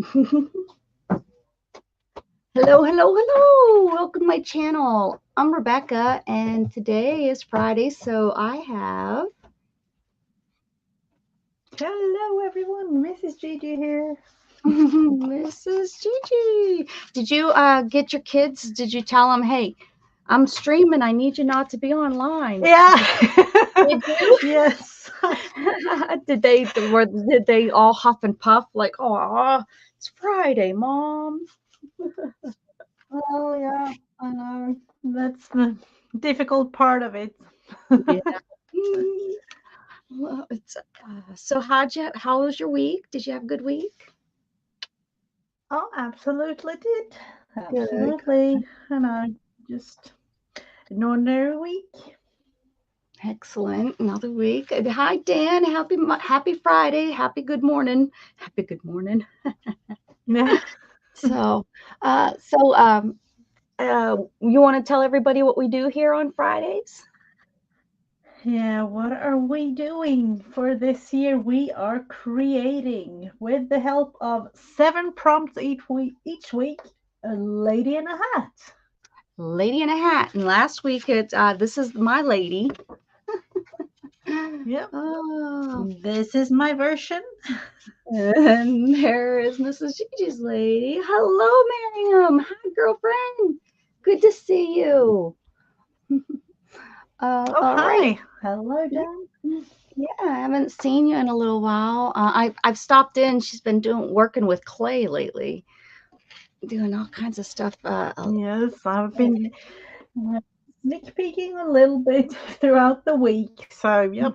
Hello, hello, hello. Welcome to my channel. I'm Rebecca, and today is Friday, so I have Hello, everyone. Mrs. Gigi here. Mrs. Gigi. Did you get your kids? Did you tell them, hey, I'm streaming. I need you not to be online? Yeah. Did you? Yes. Did they all huff and puff like, oh, it's Friday, Mom? Oh, yeah. I know. That's the difficult part of it. Yeah. Well, so how was your week? Did you have a good week? Oh, absolutely did. Good. Absolutely. I know. Just an ordinary week. Excellent. Another week. Hi, Dan. Happy Friday. Happy good morning. Happy good morning. Yeah. So, you want to tell everybody what we do here on Fridays? Yeah, what are we doing for this year? We are creating, with the help of 7 prompts each week, a lady in a hat. Lady in a hat. And last week this is my lady. Yep. Oh, This is my version. and there is Mrs. Gigi's lady. Hello, Miriam. Hi, girlfriend. Good to see you. Oh, All right. hi. Hello, Dan. Yeah, I haven't seen you in a little while. I've stopped in. She's been working with clay lately, doing all kinds of stuff. Yes, I've been sneak peeking a little bit throughout the week. So, yep.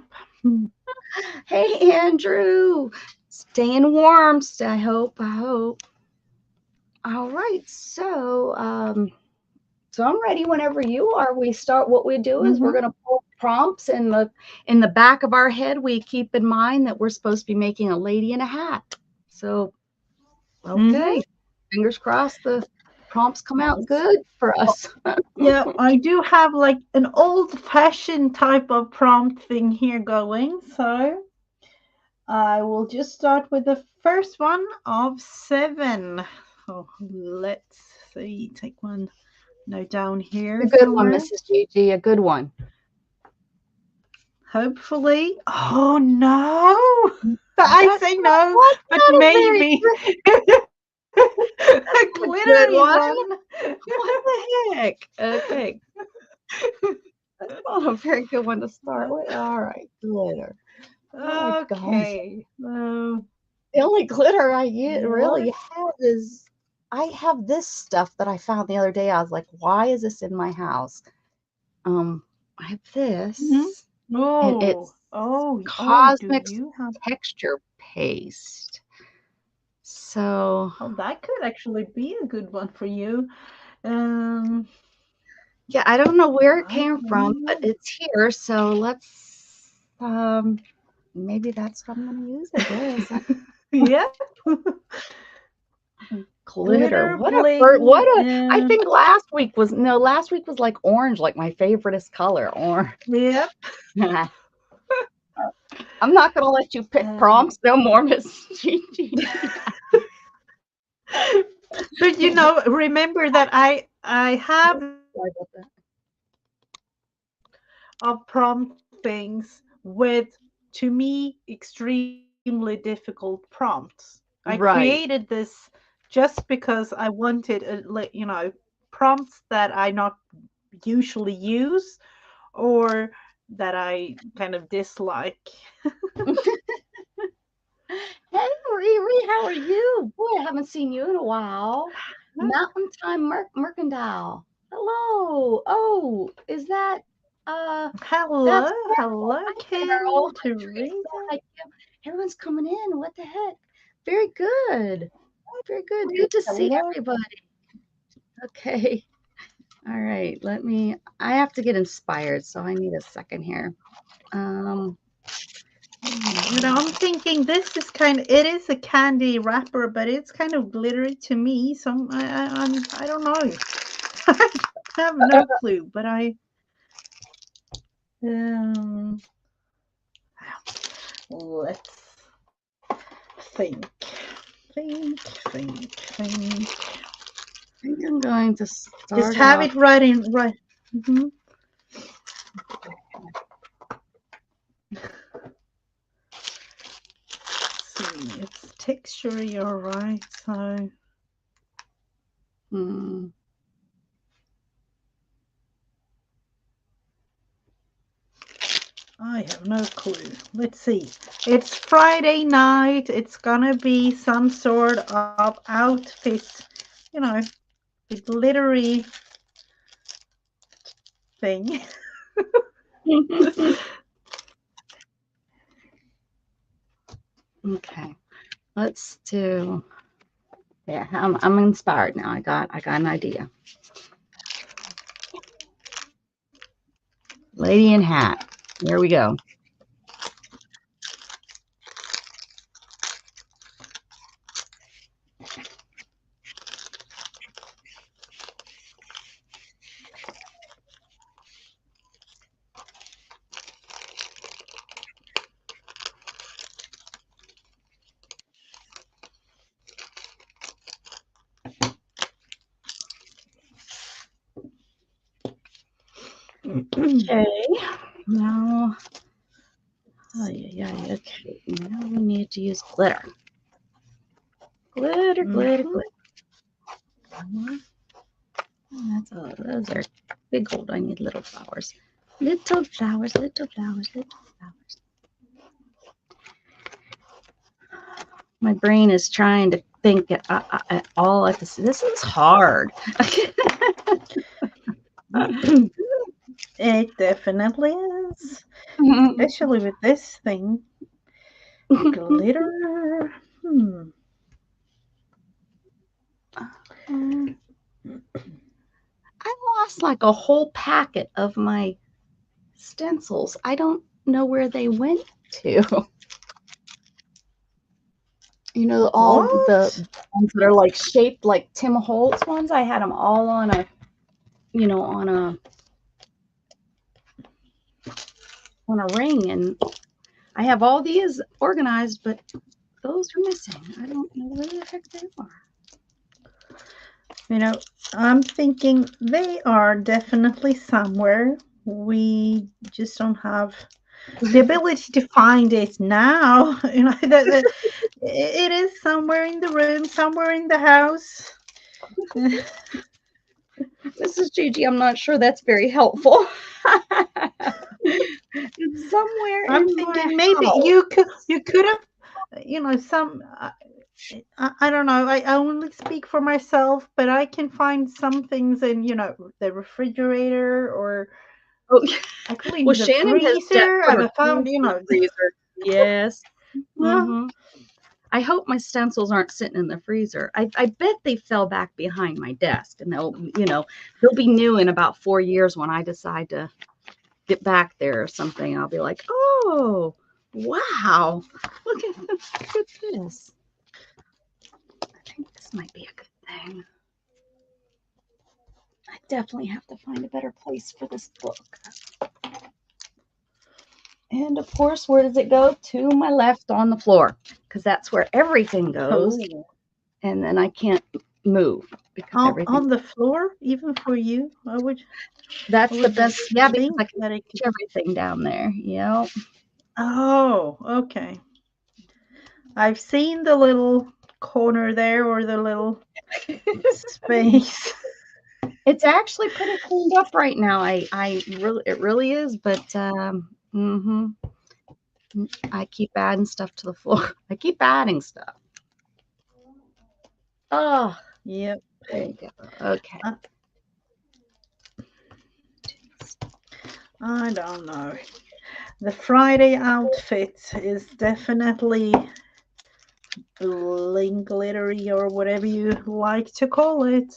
Hey, Andrew, staying warm. I hope. I hope. All right, so I'm ready whenever you are. We start. What we do is we're Mm-hmm. going to pull prompts in the back of our head. We keep in mind that we're supposed to be making a lady in a hat. So, Mm-hmm. okay, fingers crossed the prompts come out good for us. Yeah, I do have like an old-fashioned type of prompt thing here going. So, I will just start with the first one of 7. So, let's see. Take one note down A here good one, somewhere. Mrs. Gigi. A good one. Hopefully. Oh no! I That's say not, no, that's but not a very maybe a good glittery one. one. What the heck? Okay, that's not a very good one to start with. All right, glitter. Oh my gosh. Okay. So, The only glitter I what? really have is I have this stuff that I found the other day. I was like, why is this in my house? I have Mhm. this, and Oh, it's oh, do Cosmix you have? texture paste. So Oh, that could actually be a good one for you. Um, yeah, I don't know where it I came from, don't but know. it's here. So let's maybe that's what I'm gonna use, I guess. Yeah, Glitter. glitter What a bird. bling. I think last week was like orange, like my favoriteest color, orange. Yep. I'm not gonna let you pick Um, prompts no more, Miss Gigi. but remember that I have Sorry about that. of prompt things with, to me, extremely difficult prompts. I created Right. this just because I wanted prompts that I not usually use, or that I kind of dislike. Hey, Riri, how are you? Boy, I haven't seen you in a while. Mountain Time Mercantile. Hello. Oh, is that Hello, that's Carol. hello, Hi, Carol, Carol. Hi, Teresa. Teresa. Hi, Kim. Everyone's coming in. What the heck? Very good. Very good. Good to see Hello. everybody. Okay. All right. I have to get inspired, so I need a second here. Um, I'm thinking this is it is a candy wrapper, but it's kind of glittery to me. So I don't know. I have no clue, but um, let's think. think. I think I'm going to start Just have off. it right in, right. Mm-hmm. See, it's texture, all right. So I have no clue. Let's see. It's Friday night. It's gonna be some sort of outfit, you know, the glittery thing. Okay, let's do. Yeah, I'm inspired now. I got an idea. Lady in hat. There we go. Okay. Now, okay. Now we need to use glitter. Glitter. That's all. Those are big gold. I need little flowers. Little flowers. My brain is trying to think all at this. This is hard. It definitely is, especially with this thing. Glitter. I lost like a whole packet of my stencils. I don't know where they went to. You know, all What? the ones that are like shaped like Tim Holtz ones. I had them all on a, on a ring, and I have all these organized, but those are missing. I don't know where the heck they are. You know, I'm thinking they are definitely somewhere. We just don't have the ability to find it now. You know, it is somewhere in the room, somewhere in the house. Mrs. Gigi, I'm not sure that's very helpful. It's somewhere I'm in my thinking maybe house. you could have, some. I don't know. I only speak for myself, but I can find some things in, the refrigerator or Oh, actually in well, the Shannon has freezer. put her I've found, keys in the freezer. Yes. yeah. I hope my stencils aren't sitting in the freezer. I bet they fell back behind my desk, and they'll be new in about 4 years when I decide to get back there or something. I'll be like, oh, wow, look at this. I think this might be a good thing. I definitely have to find a better place for this book. And of course, where does it go? To my left on the floor, because that's where everything goes. Oh. And then I can't move because everything. On the floor, even for you, That's the would best. Yeah, because think I can that it reach could. everything down there. Yep. Oh, okay. I've seen the little corner there or the little space. It's actually pretty cleaned up right now. It really is, but I keep adding stuff to the floor. I keep adding stuff. Oh, Yep. there you go. Okay. I don't know. The Friday outfit is definitely bling glittery or whatever you like to call it.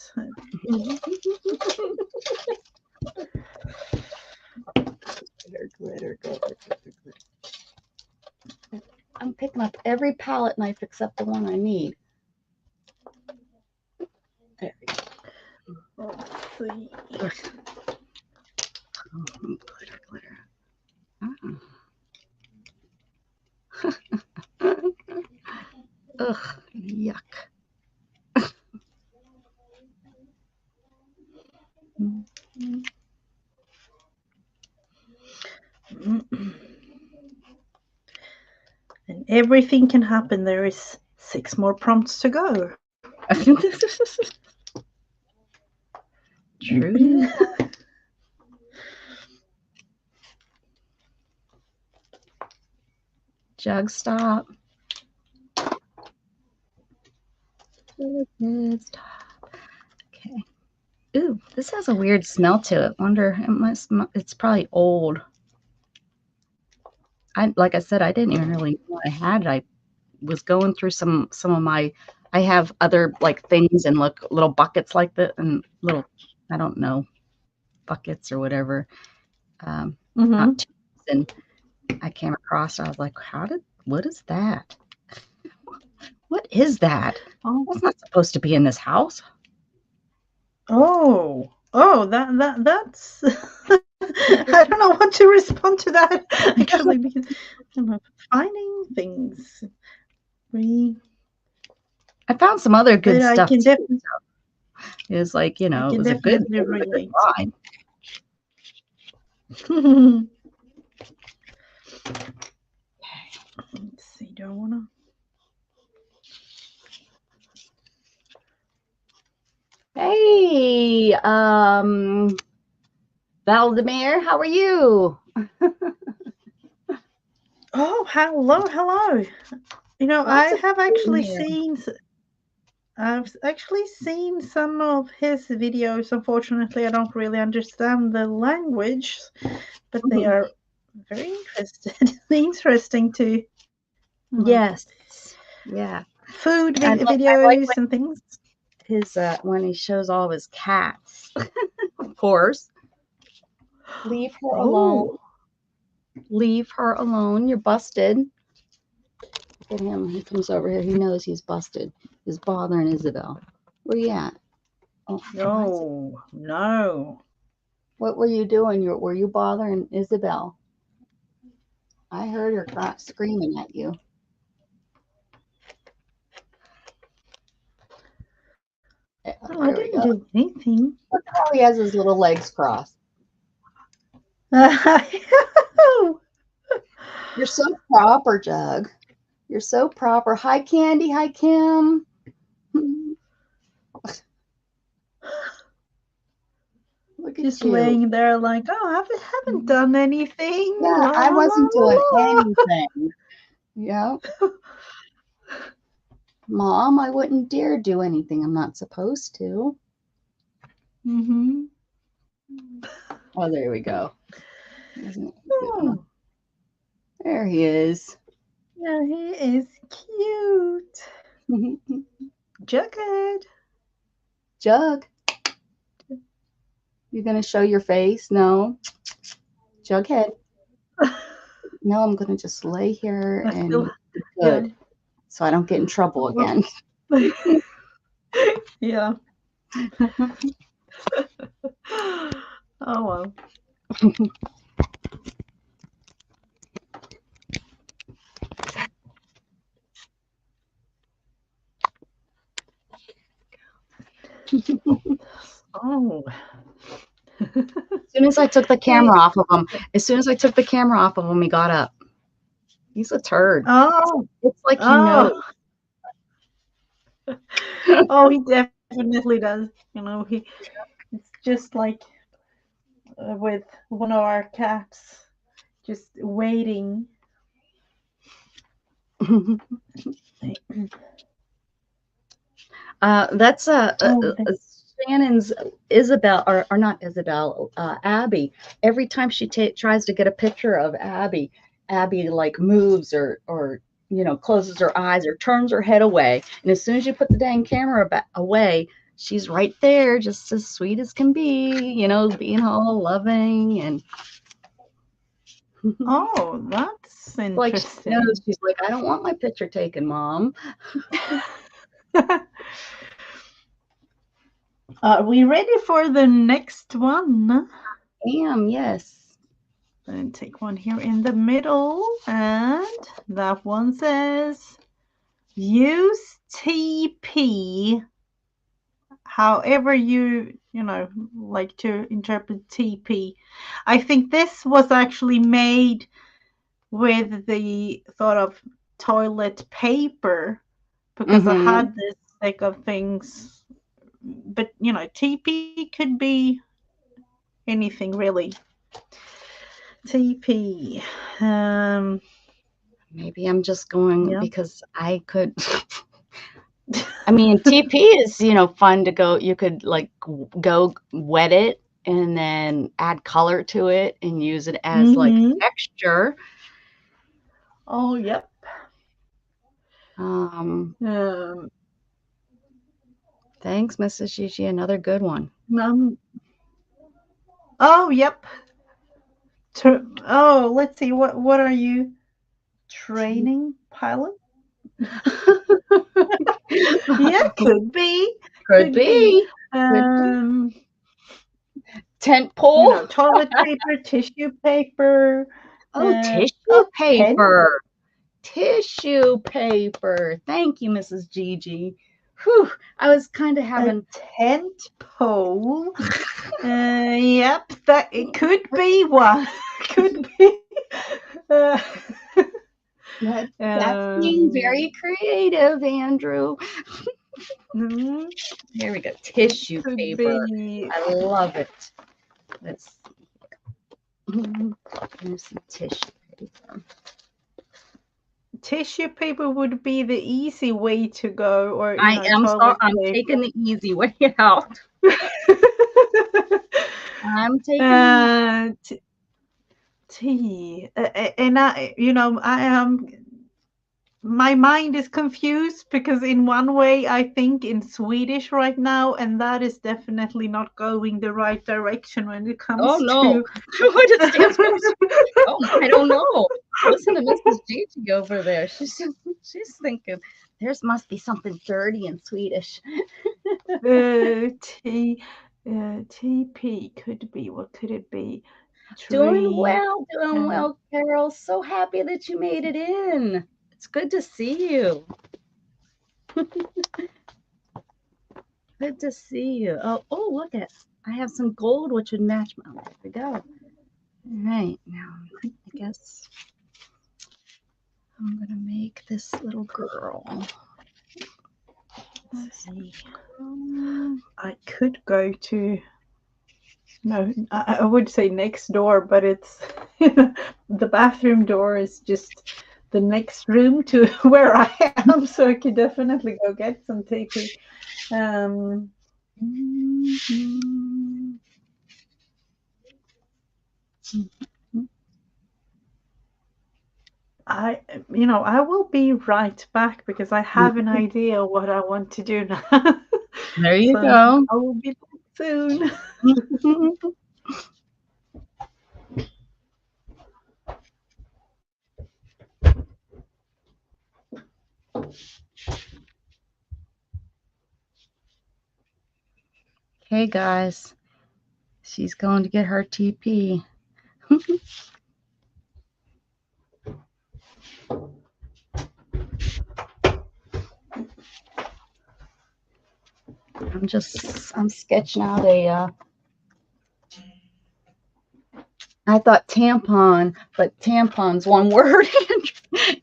Glitter. I'm picking up every palette knife except the one I need. There we go. Let's see. Glitter. Ugh, yuck. And everything can happen. There is 6 more prompts to go. True. Jug, stop. Stop. Okay. Ooh, this has a weird smell to it. Wonder it's probably old. Like I said, I didn't even really know what I had. I was going through some of my. I have other like things and little buckets like that and little, I don't know, buckets or whatever. Not tubes, and I came across. I was like, what is that? What is that? Oh, That's not supposed to be in this house. That's. I don't know what to respond to that actually, because I'm finding things. I found some other good But stuff I can too. definitely. It was like, you know, I it can was a good relate. find. Let's see. Do I want to? Hey, Valdemir, how are you? Oh, hello. You know, Lots I of have people actually here. I've actually seen some of his videos. Unfortunately, I don't really understand the language, but they are very interesting to Yes. Yeah. food I videos like and things. his when he shows all of his cats. Of course. Leave her alone. Oh, Leave her alone. You're busted. Look at him. He comes over here. He knows he's busted. He's bothering Isabel. Where you at? Oh, no. what were you doing? Were you bothering Isabel? I heard her screaming at you. Oh, I didn't do anything. Look how he has his little legs crossed. You're so proper, Jug. You're so proper. Hi, Candy. Hi, Kim. Look at Just you. laying there like, oh, I haven't done anything. Yeah, I wasn't doing anything. Yeah. Mom, I wouldn't dare do anything I'm not supposed to. Mm-hmm. Oh, there we go. Oh, There he is. yeah, he is cute. Jughead. Jug. You gonna show your face? No. Jughead. No, I'm gonna just lay here and be good, so I don't get in trouble again. Yeah. Oh well. Oh. As soon as I took the camera off of him, he got up. He's a turd. Oh. It's like he knows. Oh, he definitely does. You know, it's just like with one of our cats, just waiting. That's Shannon's Isabel, or not Isabel, Abby. Every time she tries to get a picture of Abby like moves or you know, closes her eyes or turns her head away. And as soon as you put the dang camera away, she's right there, just as sweet as can be, you know, being all loving and. Oh, that's interesting. Like she knows, she's like, I don't want my picture taken, Mom. Are we ready for the next one? Yes. Then take one here in the middle, and that one says, use TP however you like to interpret TP. I think this was actually made with the thought of toilet paper because I had this stick of things. But TP could be anything really. TP. Maybe I'm just going Yeah. because I could. I mean, TP is, fun to go. You could like go wet it and then add color to it and use it as like texture. Oh, yep. Thanks, Mrs. Gigi. Another good one. Oh, yep. Oh, let's see. What are you? Training pilot? Yeah, could be. Could be. Tent pole. Toilet paper, tissue paper. Oh, tissue paper. Tissue paper. Thank you, Mrs. Gigi. Whew. I was kind of having a tent pole. Yep, that it could be one. Could be. That's being very creative, Andrew. Here we go. Tissue paper. I love it. Let's see. Here's some tissue paper. Tissue paper would be the easy way to go, or I'm taking the easy way out. I'm taking tea, and I am. My mind is confused because in one way I think in Swedish right now, and that is definitely not going the right direction when it comes to. What it stands for? I don't know. Listen to Mrs. Gigi over there. She's thinking there's must be something dirty in Swedish. TP could be. What could it be? Doing well, Carol. So happy that you made it in. It's good to see you. Good to see you. Oh, look at. I have some gold which would match my. There we go. All right, now I guess I'm gonna make this little girl. Let's see. I could go to. No, I would say next door, but it's the bathroom door is just the next room to where I am, so I could definitely go get some TP. I will be right back because I have an idea what I want to do now. There you go. I will be back soon. Okay, guys. She's going to get her TP. I'm sketching out I thought tampon, but tampon's one word.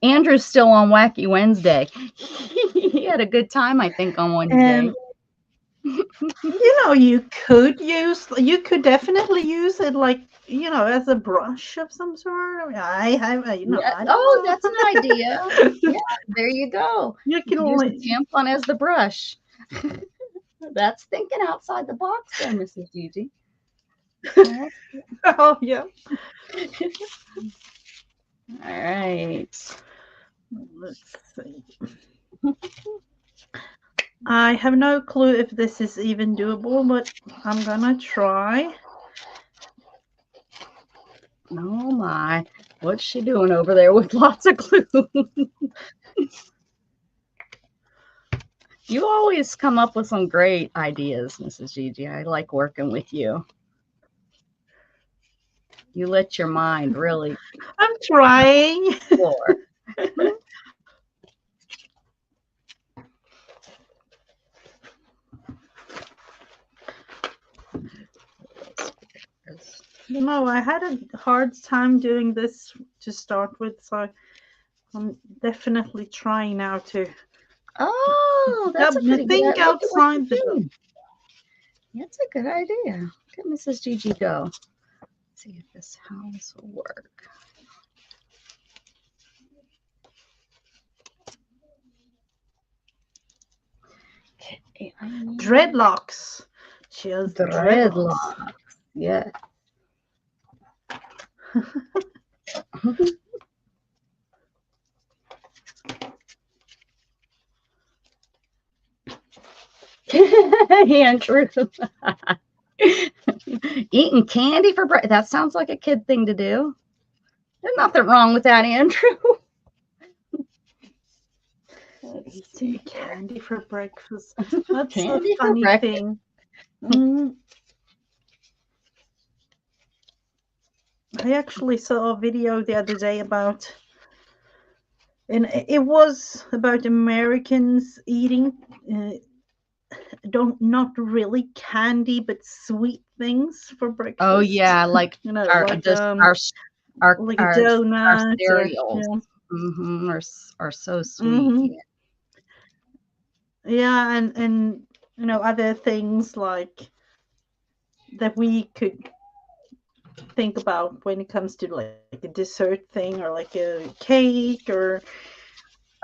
Andrew's still on Wacky Wednesday. He had a good time, I think, on Wednesday. You could definitely use it like, as a brush of some sort. I don't know. That's an idea. Yeah, there you go. You can use the tampon as the brush. That's thinking outside the box there, Mrs. Gigi. Oh, yeah. All right. Let's see. I have no clue if this is even doable, but I'm gonna try. Oh my, what's she doing over there with lots of glue? You always come up with some great ideas, Mrs. Gigi. I like working with you. You let your mind really. I'm trying. No, I had a hard time doing this to start with, so I'm definitely trying now to Oh, that's a pretty good think idea. Look at what you're outside the box. doing. That's a good idea. Look at Mrs. Gigi go. Let's see if how this will work. Okay, Dreadlocks. She has dreadlocks. Yeah. Andrew. Eating candy for breakfast. That sounds like a kid thing to do. There's nothing wrong with that, Andrew. Eating candy for breakfast. That's Candy a for funny breakfast. thing. Mm. I actually saw a video the other day about, and it was about Americans eating not really candy but sweet things for breakfast. Oh yeah, like you know, our like just like a donut our or, cereals yeah. are so sweet. Mhm. Yeah, and you know, other things like that we could think about when it comes to like a dessert thing or like a cake or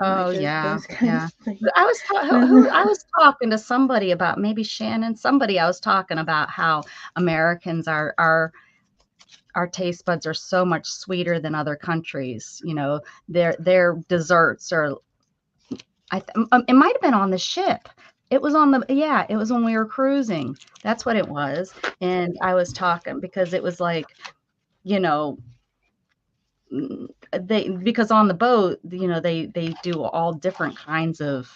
Oh like yeah, those kind yeah. of things. I was who I was talking to somebody about, maybe Shannon. Somebody I was talking about how Americans our taste buds are so much sweeter than other countries. You know, their desserts are. It might have been on the ship. It was on the it was when we were cruising. That's what it was. And I was talking because it was like, you know, because on the boat, you know, they do all different kinds of,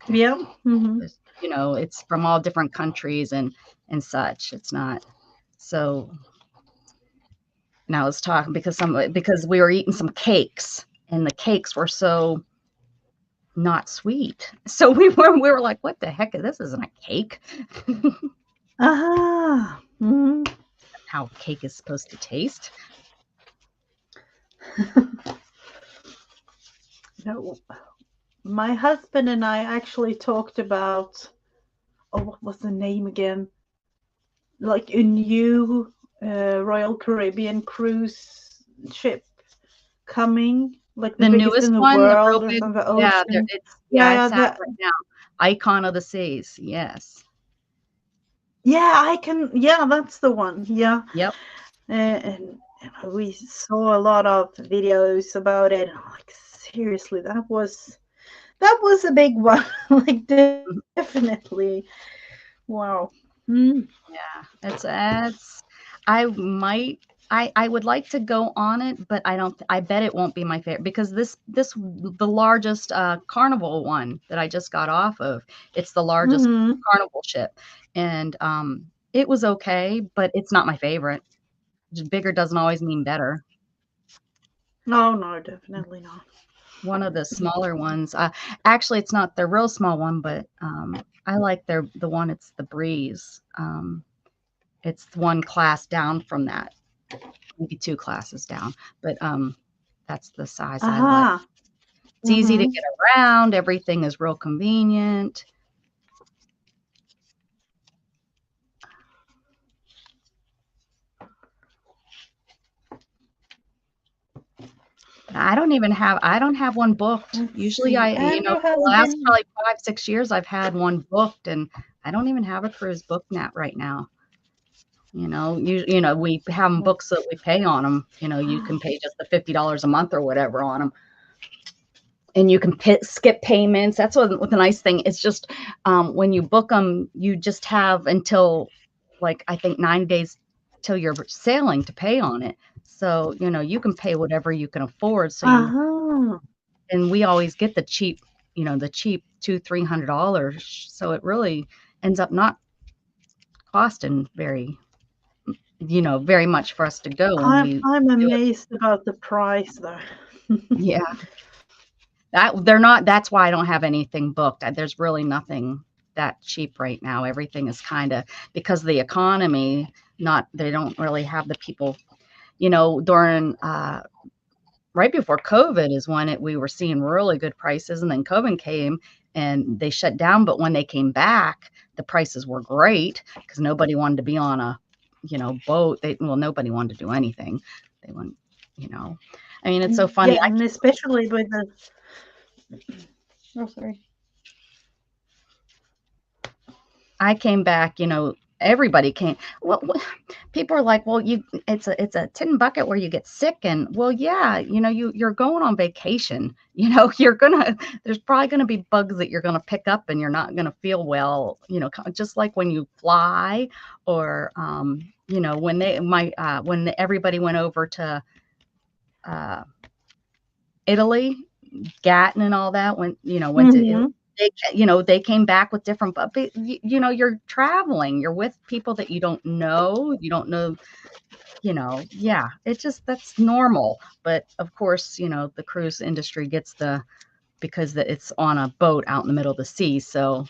Yeah. Mm-hmm. you know, it's from all different countries and such. It's not so. And I was talking because we were eating some cakes and the cakes were so not sweet. So we were like, what the heck? This isn't a cake. Ah. Mm-hmm. How cake is supposed to taste. No, my husband and I actually talked about, oh, what was the name again? Like a new Royal Caribbean cruise ship coming, like the The biggest in newest the one, the real world or big, something, the yeah, ocean. it's Yeah, out right now. Icon of the Seas. Yes. yeah, that's the one. Yeah. Yep. And we saw a lot of videos about it. I'm like, seriously, that was a big one. Like, definitely. Wow. Mm. Yeah. It's I would like to go on it, but I bet it won't be my favorite because the largest carnival one that I just got off of, it's the largest Mm-hmm. carnival ship. And it was okay, but it's not my favorite. Just bigger doesn't always mean better. No, no, definitely not. One of the smaller ones, actually, it's not the real small one, but I like the one. It's the Breeze. It's one class down from that, maybe two classes down, but that's the size I like. Aha. It's easy to Mm-hmm. get around. Everything is real convenient. I don't have one booked. Let's Usually see. for Andrew the has last been. probably 5, 6 years, I've had one booked, and I don't even have a cruise booked net right now. You know, we have them booked so that we pay on them. You know, you can pay just the $50 a month or whatever on them, and you can skip payments. That's what the nice thing. It's just when you book them, you just have until like I think 9 days till you're sailing to pay on it. So you know you can pay whatever you can afford. Aha. And we always get the cheap, the cheap $200-300. So it really ends up not costing very much for us to go when we I'm do it. amazed about the price though. Yeah. That's why I don't have anything booked. There's really nothing that cheap right now. Everything is kind of because of the economy, they don't really have the people, during right before COVID is when we were seeing really good prices, and then COVID came and they shut down. But when they came back, the prices were great because nobody wanted to be on a, boat. Nobody wanted to do anything. They went, I mean, it's so funny. Yeah, and especially with the. Oh, sorry. I came back, everybody came. Well, people are like, well, it's a tin bucket where you get sick, and well, yeah, you're going on vacation. There's probably gonna be bugs that you're gonna pick up, and you're not gonna feel well. Just like when you fly, or when everybody went over to Italy, Gatton and all that, went to Italy. They came back with different, but you're traveling, you're with people that you don't know, yeah, that's normal. But of course, the cruise industry gets because it's on a boat out in the middle of the sea. So,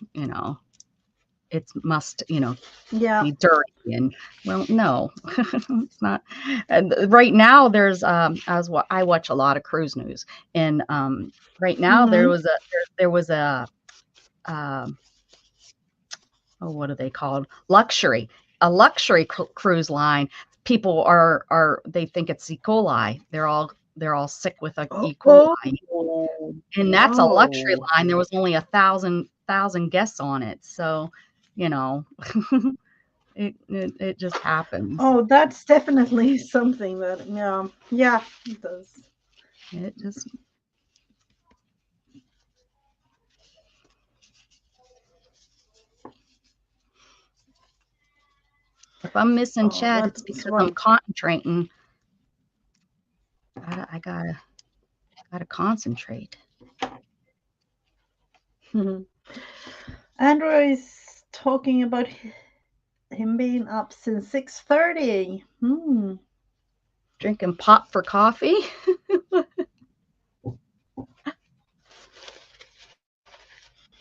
it must, Yeah. be dirty, and well, no, it's not. And right now there's, I watch a lot of cruise news, and right now there was a oh, what are they called? A luxury cruise line. People they think it's E. coli. They're all sick with E. coli, and that's a luxury line. There was only 1,000 guests on it, so it just happens. Oh, that's definitely something that yeah, it does. It just. If I'm missing chat, it's because I'm concentrating. I gotta concentrate. Andrew is talking about him being up since 6:30. Drinking pop for coffee.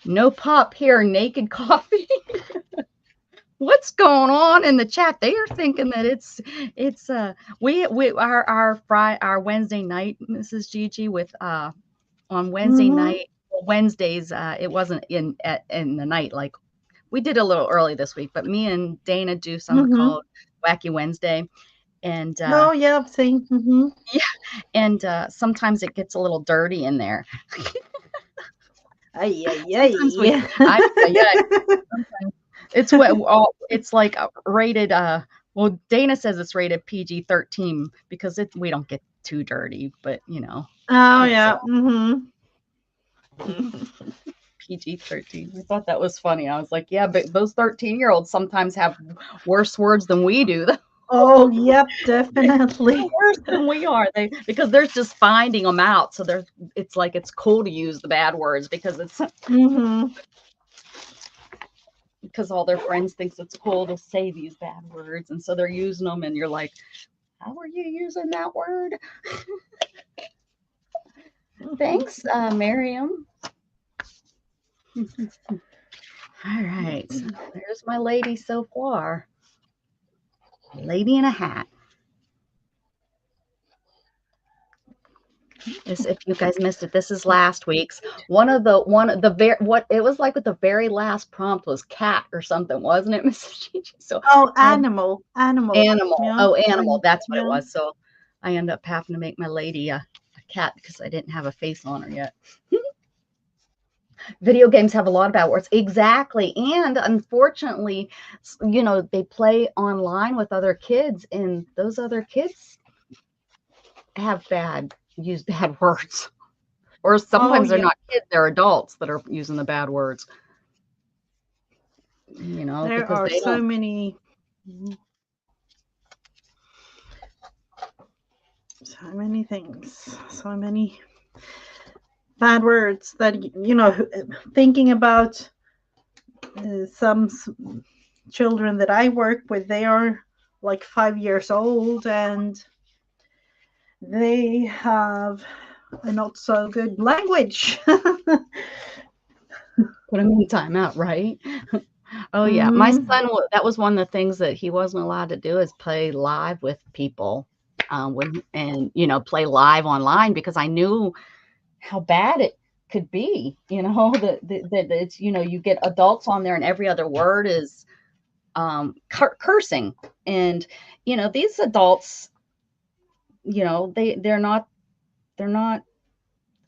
No pop here, naked coffee. What's going on in the chat? They are thinking that it's our Wednesday night, Mrs. Gigi, with on Wednesday night, Wednesdays, it wasn't in the night, like we did a little early this week, but me and Dana do something called Wacky Wednesday, and oh yeah, I've seen. Yeah, and sometimes it gets a little dirty in there. Yeah. It's it's like rated. Well, Dana says it's rated PG-13 because we don't get too dirty, but Oh yeah. PG-13. I thought that was funny. I was like, yeah, but those 13-year-olds sometimes have worse words than we do. Oh, yep, definitely. They're worse than we are. Because they're just finding them out. So it's like it's cool to use the bad words because it's because all their friends thinks it's cool to say these bad words, and so they're using them, and you're like, how are you using that word? Thanks, Miriam. All right, so there's my lady so far. Lady in a hat. If you guys missed it, this is last week's. It was like with the very last prompt was cat or something, wasn't it, Mrs. Gigi? So animal. Yeah. Oh, animal. That's what it was. So I ended up having to make my lady a cat because I didn't have a face on her yet. Video games have a lot of bad words. Exactly. And unfortunately, they play online with other kids, and those other kids use bad words. Or sometimes they're not kids, they're adults that are using the bad words. There are so many things, so many bad words that thinking about some children that I work with. They are like 5 years old, and they have a not so good language. Put them in timeout, right? Oh yeah, my son. That was one of the things that he wasn't allowed to do is play live with people, play live online because I knew how bad it could be. That it's you get adults on there and every other word is cursing, and these adults, they're not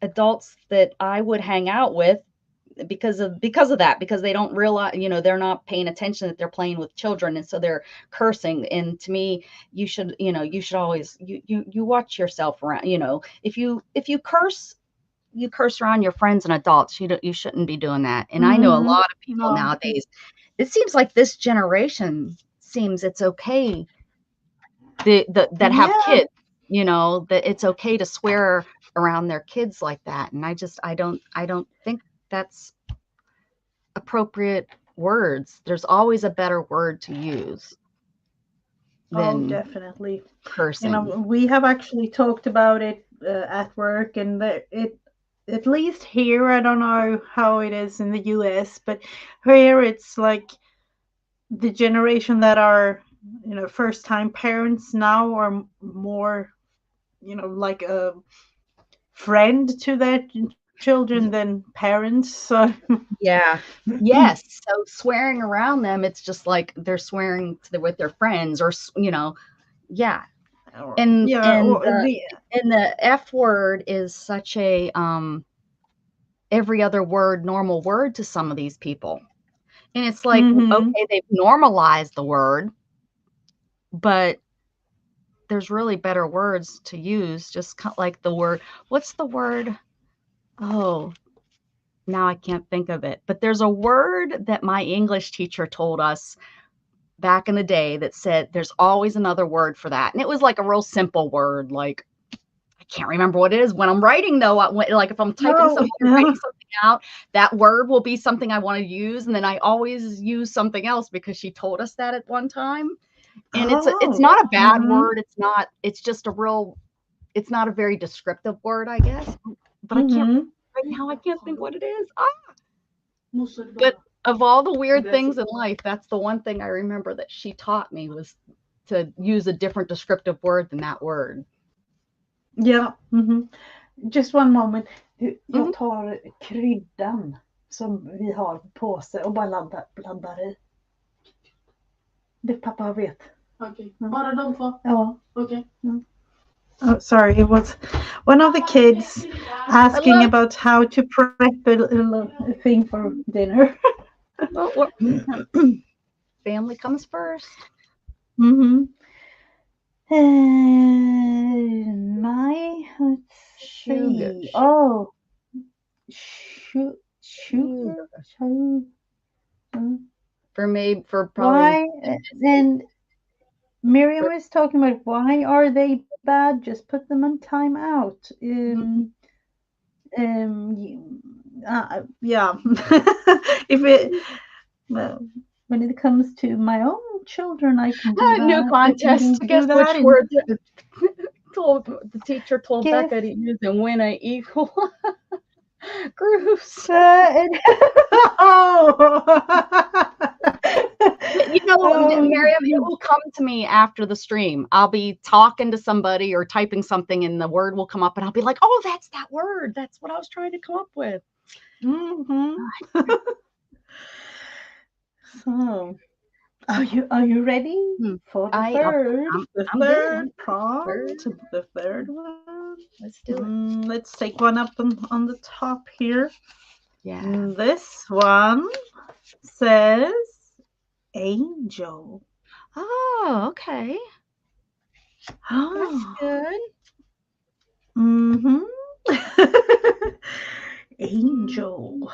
adults that I would hang out with because of that, because they don't realize, they're not paying attention that they're playing with children, and so they're cursing. And to me, you should always you watch yourself around. If you curse, you curse around your friends and adults. You shouldn't be doing that. And I know a lot of people nowadays, it seems like this generation seems it's okay that have kids, that it's okay to swear around their kids like that. And I don't think that's appropriate words. There's always a better word to use than definitely cursing. We have actually talked about it at work, and at least here, I don't know how it is in the US, but here it's like the generation that are first time parents now are more like a friend to their children than parents. So yeah. Yes. So swearing around them, it's just like they're swearing with their friends, or yeah. And the F word is such a every other word normal word to some of these people. And it's like, okay, they've normalized the word, but there's really better words to use. Just like the word, what's the word? Oh, now I can't think of it. But there's a word that my English teacher told us back in the day that said there's always another word for that. And it was like a real simple word. Like, I can't remember what it is. When I'm writing, though, like if I'm typing writing something out, that word will be something I want to use. And then I always use something else because she told us that at one time. And it's not a bad word. It's just it's not a very descriptive word, I guess. But I can't right now. I can't think what it is. But of all the weird things in life, that's the one thing I remember that she taught me, was to use a different descriptive word than that word. Yeah. Just one moment. Jag tar kryddan som vi har på påse och bara blandar i. Det pappa vet. Okej. Bara de två? Ja. Okej. Oh, sorry, it was one of the kids asking about how to prep a thing for dinner. Family comes first. Let's see. Oh, sugar. For probably. Why? And Miriam was talking about why are they bad? Just put them on timeout. Yeah. When it comes to my own children, I can do that. New contest. Guess which word the teacher told Becca to use and win an equal. Gross. Miriam, it will come to me after the stream. I'll be talking to somebody or typing something, and the word will come up, and I'll be like, "Oh, that's that word. That's what I was trying to come up with." So, are you ready for the third prompt? The third one. Let's do it. Let's take one up on the top here. Yeah. This one says angel. Oh, okay. That's good. Angel.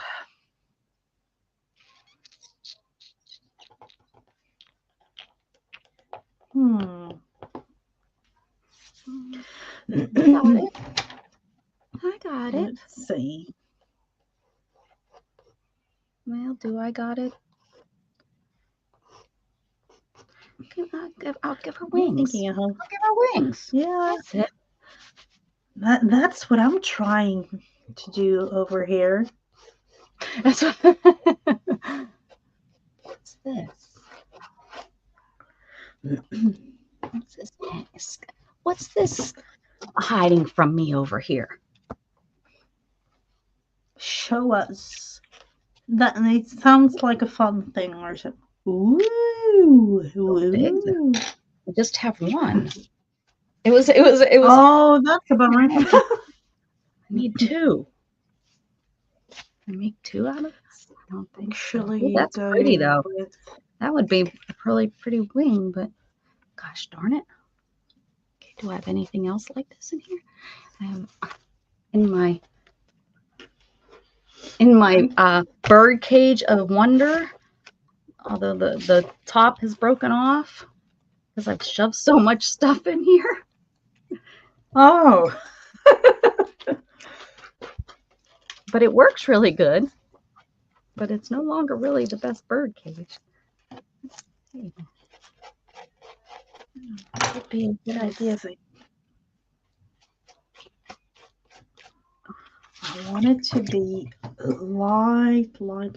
I got it. Let's see. Well, do I got it? I'll give her wings. I'll give her wings. Yeah. That's it. That's what I'm trying to do over here. That's what. What's this hiding from me over here? Show us. That it sounds like a fun thing or something. Ooh, ooh. I just have one. It was. Oh, that's a bummer. I need two. Can I make two out of this? I don't think so. Actually, Ooh, that's pretty though. with That would be a really pretty wing, but gosh darn it. Okay, do I have anything else like this in here? I have in my bird cage of wonder, although the top has broken off because I've shoved so much stuff in here. Oh. But it works really good. But it's no longer really the best bird cage. It would be a good idea. I want it to be light blue.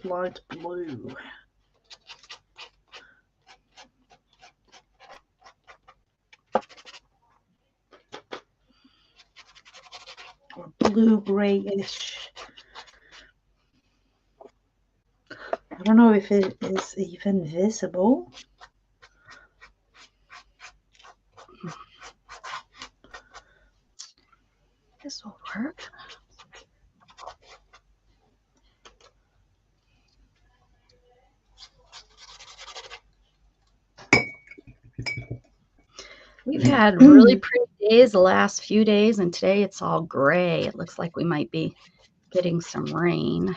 Or blue grayish. I don't know if it is even visible. This will work. We've had really pretty days the last few days, and today it's all gray. It looks like we might be getting some rain.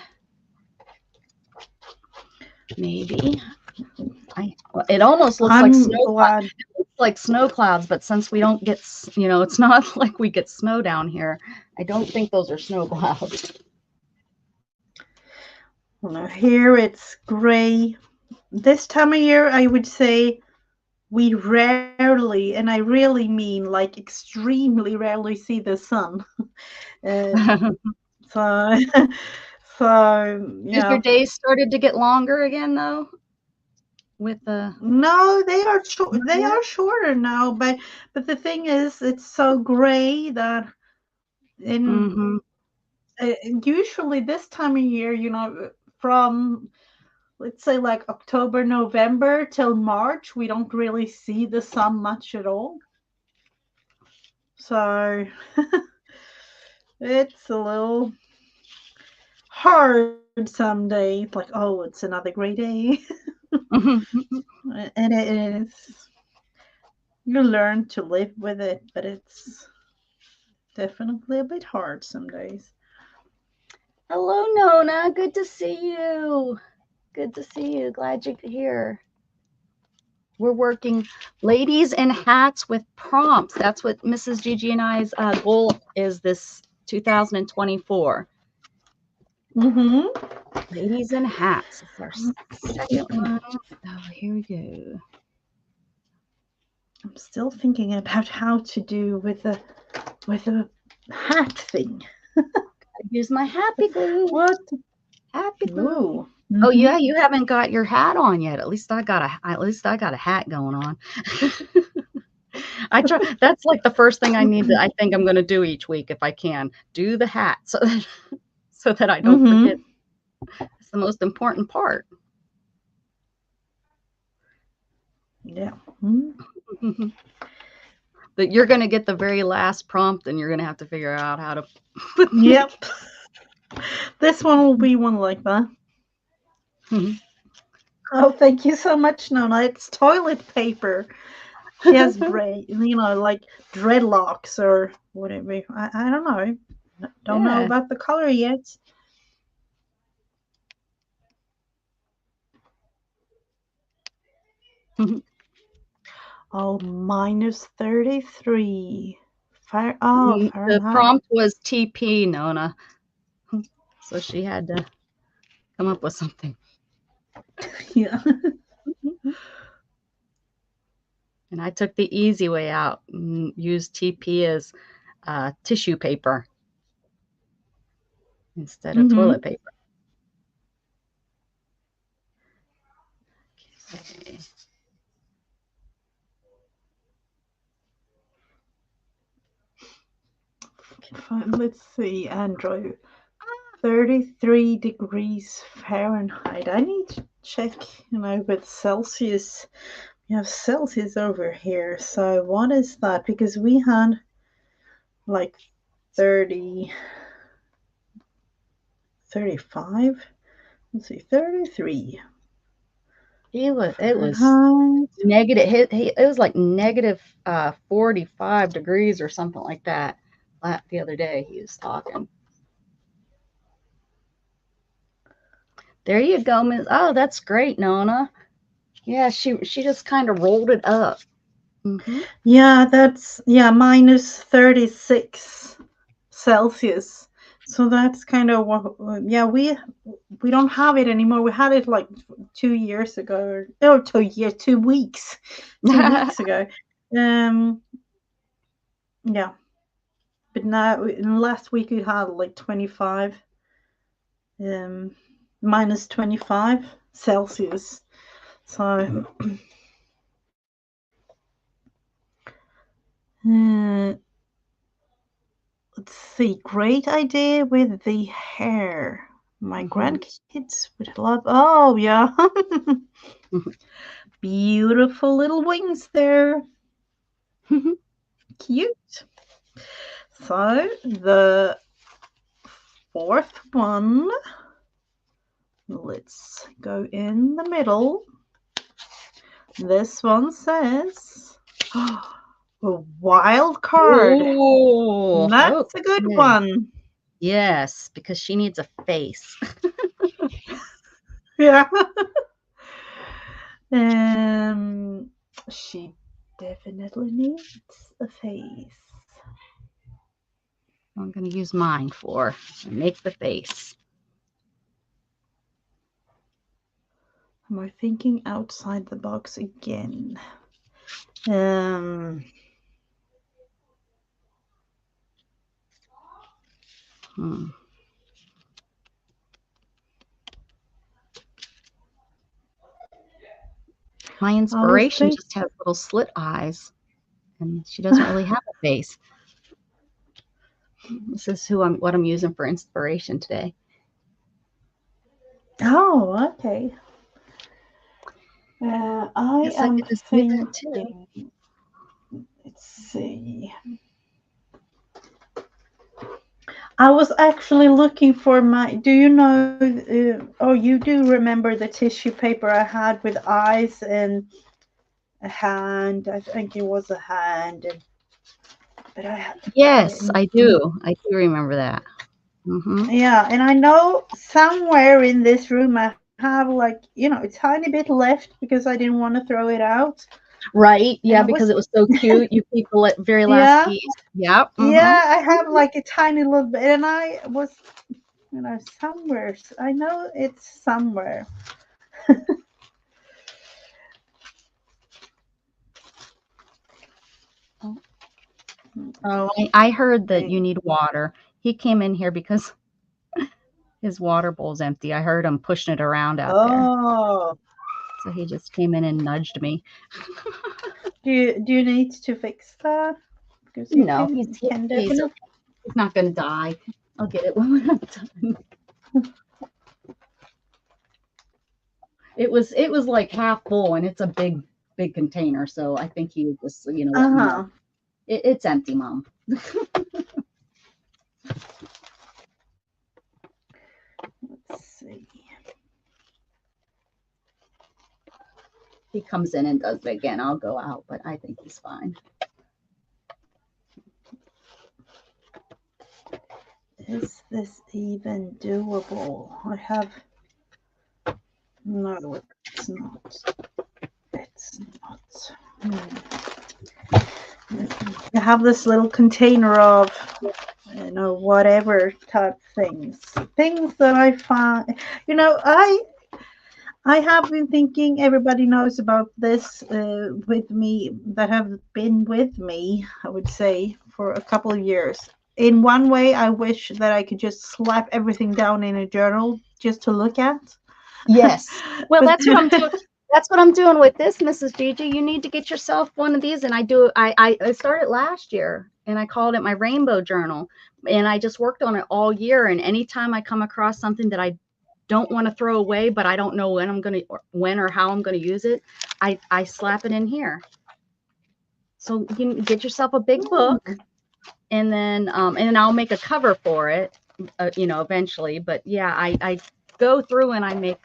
Maybe. It almost looks like snow clouds. It looks like snow clouds, but since we don't get, it's not like we get snow down here. I don't think those are snow clouds. Well, here it's gray. This time of year, I would say we rarely, and I really mean like extremely rarely, see the sun. So Has your days started to get longer again, though? With the no, they are short. They are shorter now, but the thing is, it's so gray that usually this time of year, from let's say like October, November till March, we don't really see the sun much at all. So it's a little hard some days, like, oh, it's another gray day. And it is. You learn to live with it, but it's definitely a bit hard some days. Hello, Nona. Good to see you. Good to see you. Glad you're here. We're working ladies in hats with prompts. That's what Mrs. Gigi and I's goal is this 2024. Ladies in hats. It's our second one. Oh, here we go. I'm still thinking about how to do with a hat thing. Use my happy glue. What? Happy glue. Oh yeah, you haven't got your hat on yet. At least I got a hat going on. I try. That's like the first thing I think I'm going to do each week if I can. Do the hat so that I don't forget. It's the most important part. Yeah. That you're going to get the very last prompt and you're going to have to figure out how to. Yep. This one will be one like that. Oh, thank you so much, Nona. It's toilet paper. She has like dreadlocks or whatever. I don't know. Don't know about the color yet. Oh, -33. The prompt was TP, Nona. So she had to come up with something. Yeah. And I took the easy way out and used TP as tissue paper instead of toilet paper. Okay. let's see, Andrew. 33 degrees Fahrenheit. I need to check, with Celsius. We have Celsius over here. So what is that? Because we had like 30, 35. Let's see, 33. It was Fahrenheit. negative. It was like negative 45 degrees or something like that. The other day he was talking. There you go, Miss. Oh, that's great, Nona. Yeah, she just kind of rolled it up. Yeah, that's minus 36 Celsius. So that's kind of what. Yeah, we don't have it anymore. We had it like 2 years ago. Oh, 2 years, 2 weeks, 2 weeks ago. Yeah, but now last week we had like 25. Minus 25 Celsius. So let's see. Great idea with the hair. My grandkids would love. Oh, yeah. Beautiful little wings there. Cute. So the fourth one. Let's go in the middle. This one says, a wild card. Ooh, That's a good one. Yes, because she needs a face. Yeah. She definitely needs a face. I'm going to use mine for make the face. Am I thinking outside the box again? My inspiration just has little slit eyes, and she doesn't really have a face. This is what I'm using for inspiration today. Oh, okay. I am thinking. Let's see. I was actually looking for my. Do you know? You do remember the tissue paper I had with eyes and a hand? I think it was a hand. But I had. Yes, I do. I do remember that. Yeah, and I know somewhere in this room I have a tiny bit left because I didn't want to throw it out. Right. Yeah, because it was so cute. You keep the very last piece. Yep. Yeah, I have like a tiny little bit, and I was, somewhere. I know it's somewhere. Oh, I heard that you need water. He came in here because his water bowl's empty. I heard him pushing it around out there. So he just came in and nudged me. Do you need to fix that? Because he's not going to die. I'll get it when we're done. It was like half full, and it's a big container. So I think he was, it's empty, Mom. Let's see. He comes in and does it again. I'll go out, but I think he's fine. Is this even doable? No, it's not. It's not. I have this little container of, whatever type things that I find. I have been thinking, everybody knows about this with me, that have been with me, I would say, for a couple of years. In one way, I wish that I could just slap everything down in a journal just to look at. Yes. Well, that's what I'm doing. That's what I'm doing with this, Mrs. Gigi. You need to get yourself one of these. And I started last year and I called it my rainbow journal. And I just worked on it all year. And anytime I come across something that I don't want to throw away, but I don't know when or how I'm going to use it, I slap it in here. So you can get yourself a big book, and then I'll make a cover for it, eventually. But yeah, I go through and I make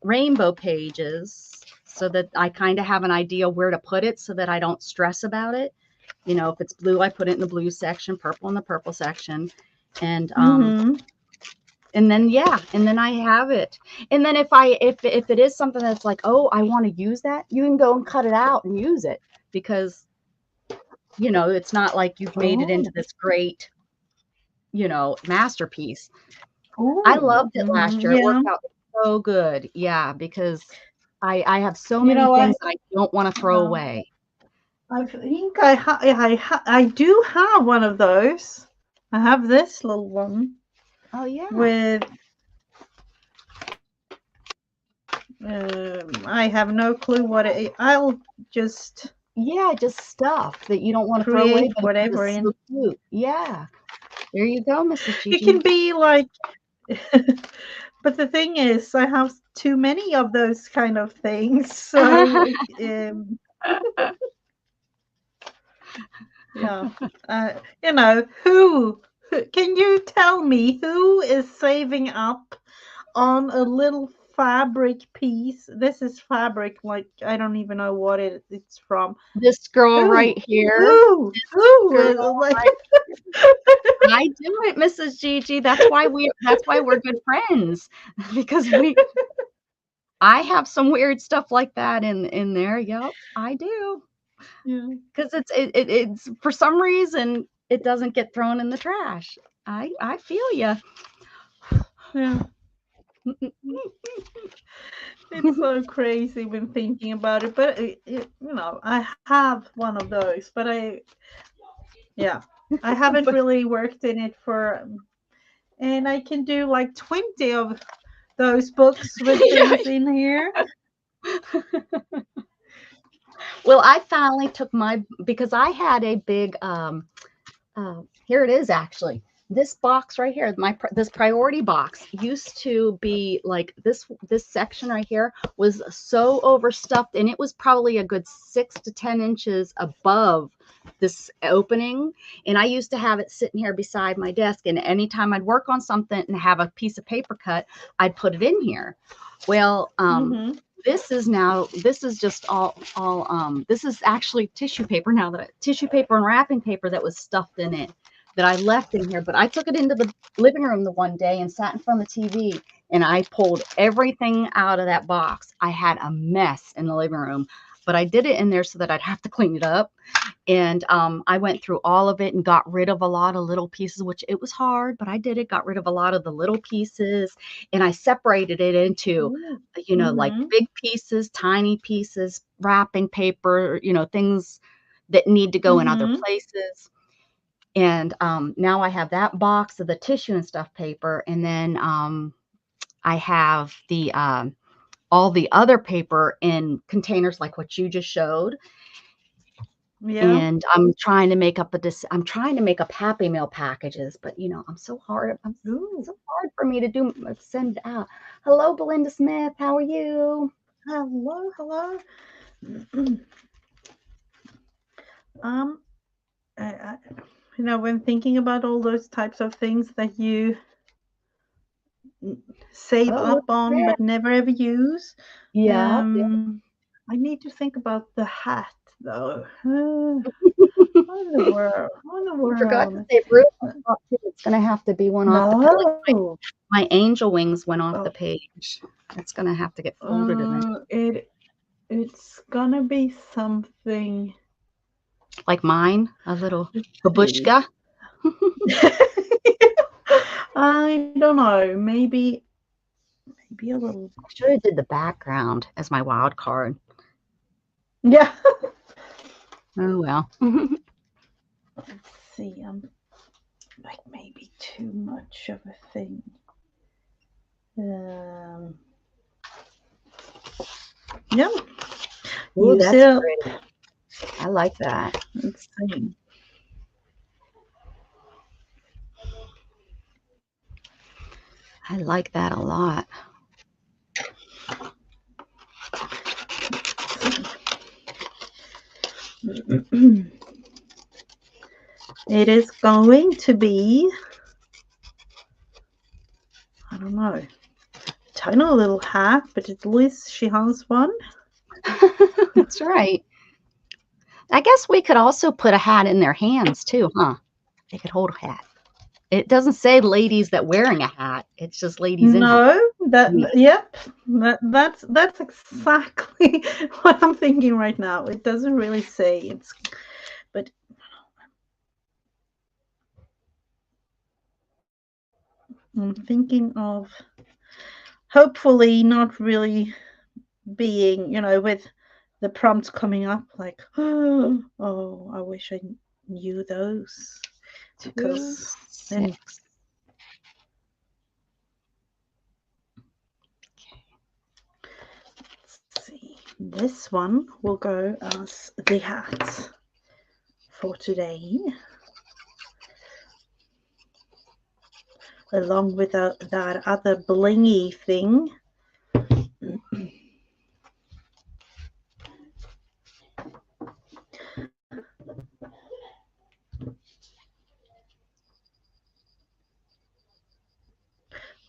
rainbow pages so that I kind of have an idea where to put it so that I don't stress about it. If it's blue, I put it in the blue section, purple in the purple section. And and then I have it. And then if it is something that's like, oh, I want to use that, you can go and cut it out and use it, because it's not like you've made it into this great, masterpiece. I loved it last year. It worked out so good. Yeah, because I have so many things that I don't want to throw away. I think I do have one of those. I have this little one. Oh yeah. With I have no clue what it is. I'll just just stuff that you don't want to throw away, but whatever. So cute. Yeah. There you go, Mrs. Gigi. It can be like, but the thing is, I have too many of those kind of things. So, yeah, who can you tell me who is saving up on a little fabric piece? This is fabric, like I don't even know what it's from. This girl right here. Who? Like, I do it, Mrs. Gigi. That's why we're good friends, because I have some weird stuff like that in there. Yep, I do. Yeah. Because it's for some reason it doesn't get thrown in the trash. I feel you. Yeah. It's so crazy when thinking about it, but I have one of those, but I haven't really worked in it and I can do like 20 of those books with things in here. Well, I finally took because I had a big here it is, actually. This box right here, this priority box used to be like this section right here was so overstuffed, and it was probably a good 6 to 10 inches above this opening. And I used to have it sitting here beside my desk, and anytime I'd work on something and have a piece of paper cut, I'd put it in here. Well, this is just all this is actually tissue paper now, tissue paper and wrapping paper that was stuffed in it, that I left in here. But I took it into the living room the one day and sat in front of the TV, and I pulled everything out of that box. I had a mess in the living room, but I did it in there so that I'd have to clean it up. And I went through all of it and got rid of a lot of little pieces, which it was hard, but I did it, got rid of a lot of the little pieces, and I separated it into, like big pieces, tiny pieces, wrapping paper, things that need to go in other places. And now I have that box of the tissue and stuff paper. And then I have the all the other paper in containers like what you just showed. Yeah. And I'm trying to make up Happy Meal packages, but I'm so hard. It's so hard for me to send out. Hello, Belinda Smith. How are you? Hello. When thinking about all those types of things that you save up on but never ever use, I need to think about the hat, though. What in the world? I forgot to say, Bruce, it's going to have to be one off the page. My angel wings went off the page. It's going to have to get folded in. It's going to be something like mine, a little babushka. I don't know. Maybe a little. I should have did the background as my wild card. Yeah. Oh well. Let's see. Like maybe too much of a thing. Yep. Ooh, Use that's it up. pretty. I like that. Let's see. I like that a lot. It is going to be, I don't know, tiny little hat, but at least she has one. That's right. I guess we could also put a hat in their hands too, huh? They could hold a hat. It doesn't say ladies that wearing a hat. It's just ladies in hat. No, yep, that's exactly what I'm thinking right now. It doesn't really say it's, but I'm thinking of hopefully not really being, with the prompts coming up like, oh, I wish I knew those, because then 6. let's see, this one will go as the hat for today, along with that other blingy thing.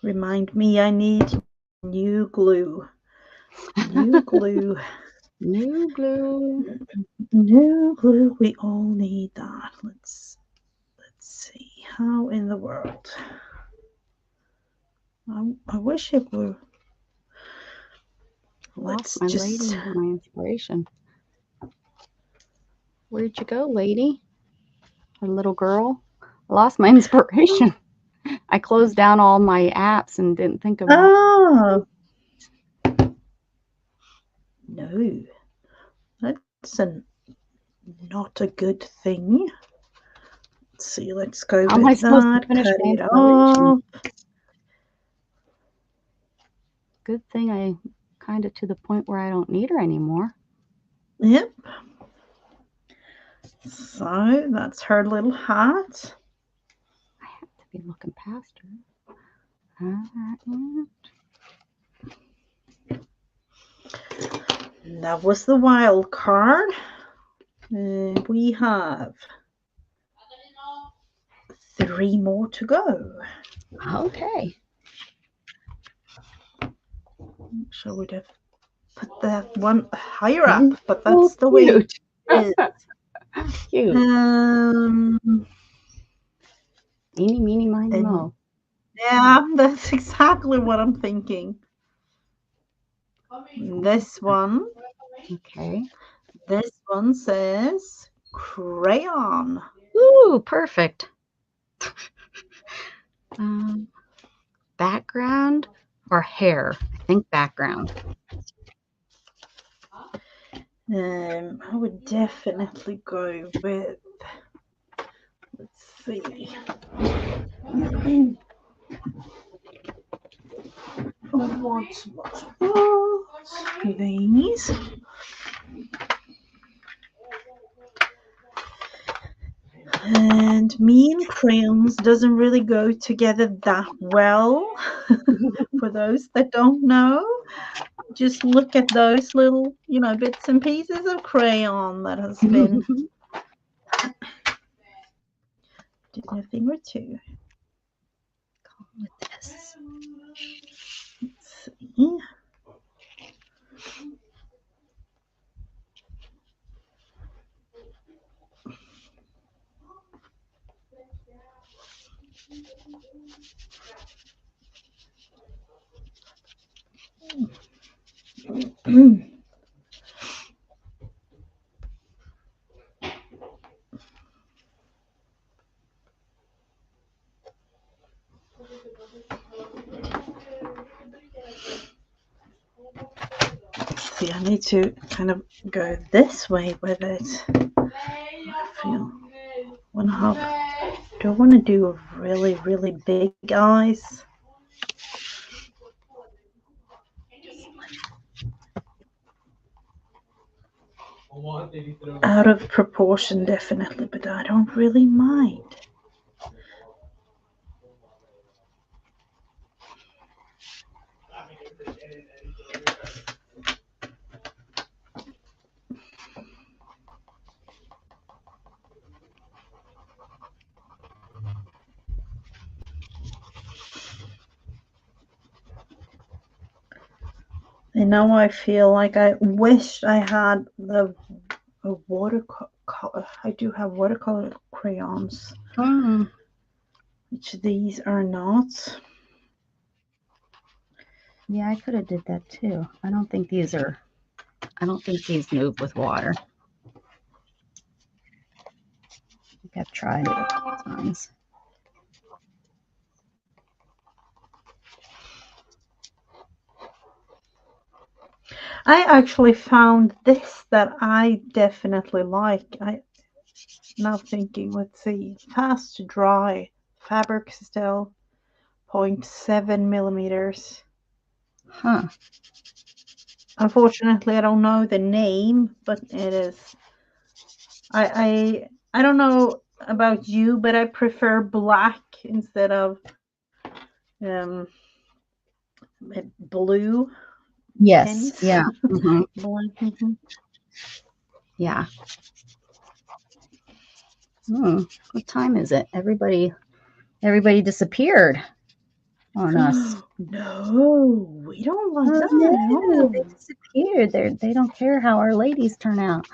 Remind me, I need new glue. New glue. New glue. New glue. We all need that. Let's see. How in the world? I wish it were. Lost Let's my just. lady, my inspiration. Where'd you go, lady? A little girl. I lost my inspiration. I closed down all my apps and didn't think about Oh. No. That's not a good thing. Let's see. Let's go how am I with supposed to that. finish Cut my it inspiration. off. Good thing I kind of to the point where I don't need her anymore. Yep. So that's her little hat. I have to be looking past her. That was the wild card. We have 3 more to go. Okay. So we'd have put that one higher up, but that's Oh, the way cute. it is. Cute. Eeny, meeny, miny, mo. Yeah, that's exactly what I'm thinking. This one. Okay. This one says crayon. Ooh, perfect. Background or hair? I think background. I would definitely go with, let's see. These. And me and crayons doesn't really go together that well. For those that don't know, just look at those little, bits and pieces of crayon that has been doing a thing or two. With this. Let's see. See, I need to kind of go this way with it. I feel do I want to do a really, really big eyes? out of proportion, definitely, but I don't really mind. And now I feel like I wish I had a watercolor. I do have watercolor crayons, which these are not. Yeah, I could have did that too. I don't think these move with water. I think I've tried it a couple times. I actually found this that I definitely like. Now thinking, let's see, fast dry fabric still 0.7 millimeters. Huh. Unfortunately, I don't know the name, but it is. I don't know about you, but I prefer black instead of blue. Yes. Pens. Yeah. Mm-hmm. Black. Mm-hmm. Yeah. What time is it? Everybody disappeared on us. No, we don't like that. No, they disappeared. They don't care how our ladies turn out.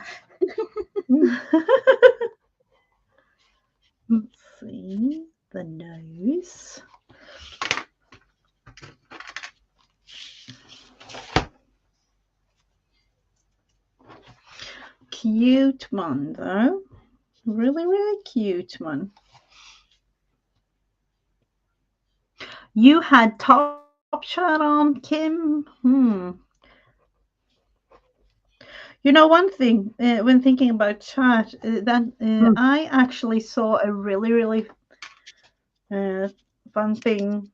Let's see the nose. Cute one though. Really, really cute one. You had top shot on, Kim. You know, one thing when thinking about chat, that I actually saw a really, really fun thing.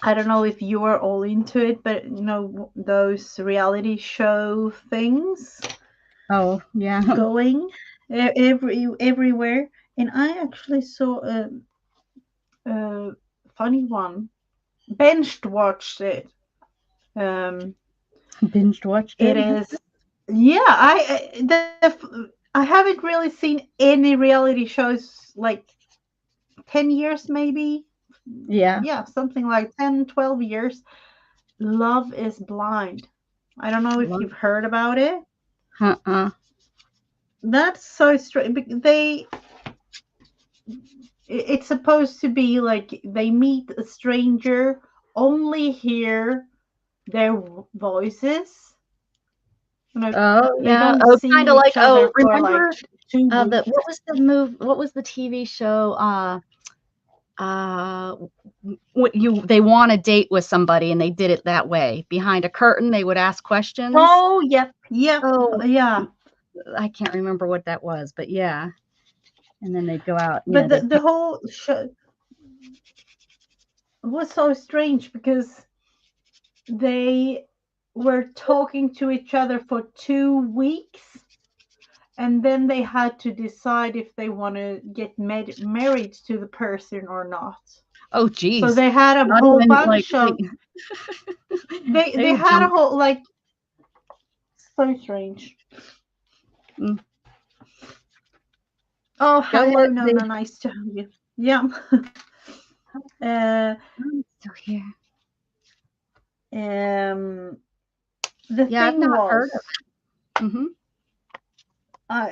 I don't know if you are all into it, but you know those reality show things. Oh yeah, going everywhere, and I actually saw a funny one. Binged watched it. Binged watched It it. is, yeah. I haven't really seen any reality shows like 10 years, maybe. Yeah, Something like 10, 12 years. Love is Blind. I don't know if you've heard about it. That's so strange. It's supposed to be like they meet a stranger, only hear their voices. Oh They yeah. don't Oh, see kind of like each other for like remember 2 weeks. what was the TV show? They want a date with somebody and they did it that way. Behind a curtain, they would ask questions. Oh, yep. Oh Yeah. I can't remember what that was, but yeah. And then they'd go out. But the whole show was so strange because they were talking to each other for 2 weeks, and then they had to decide if they want to get married to the person or not. Oh geez. So they had a whole bunch of they had a whole like so strange. Oh, hello, Nona, nice to have you. Yeah. I'm still here. The thing I've not was, heard of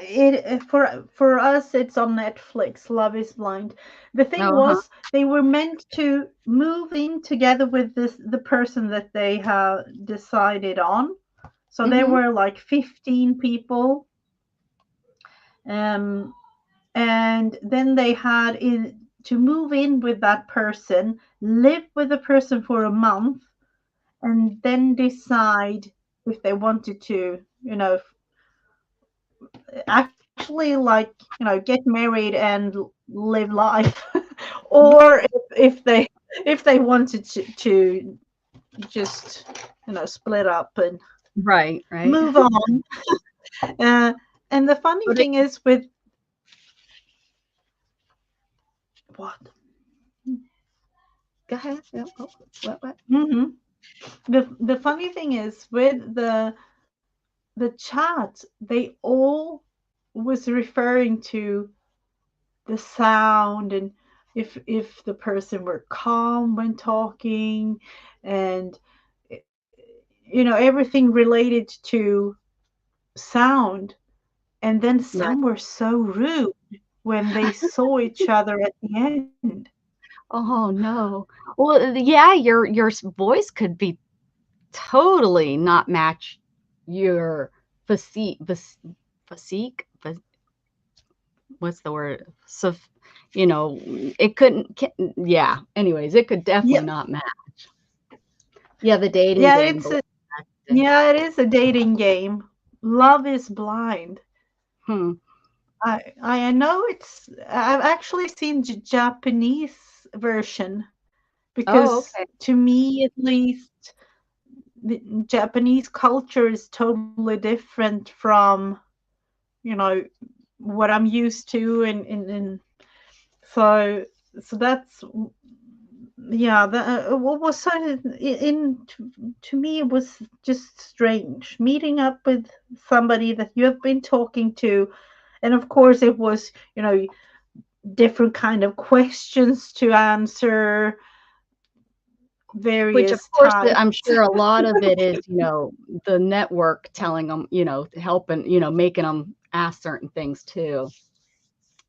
it. it for us it's on Netflix. Love is Blind. The thing was, they were meant to move in together with the person that they have decided on. So there were like 15 people, and then they had to move in with that person, live with the person for a month, and then decide if they wanted to, actually get married and live life, or if they wanted to just split up and right move on. And the funny But thing is with what? go ahead. Yeah. Oh, what? Hmm. The funny thing is with the chat, they all was referring to the sound and if the person were calm when talking and everything related to sound, and then Right. some were so rude when they saw each other at the end. Oh no. Well, yeah, your voice could be totally not match your physique, physique, what's the word? So, it couldn't, yeah. Anyways, it could Yeah, definitely not match. Yeah, the dating yeah, game. it is a dating game. Love is blind. Hmm. I know I've actually seen Japanese version Oh, because okay. to me at least the Japanese culture is totally different from you know what I'm used to and so that's yeah what was so to me it was just strange meeting up with somebody that you have been talking to, and of course it was different kind of questions to answer, Which, of various course, types. I'm sure a lot of it is, the network telling them, helping, making them ask certain things too.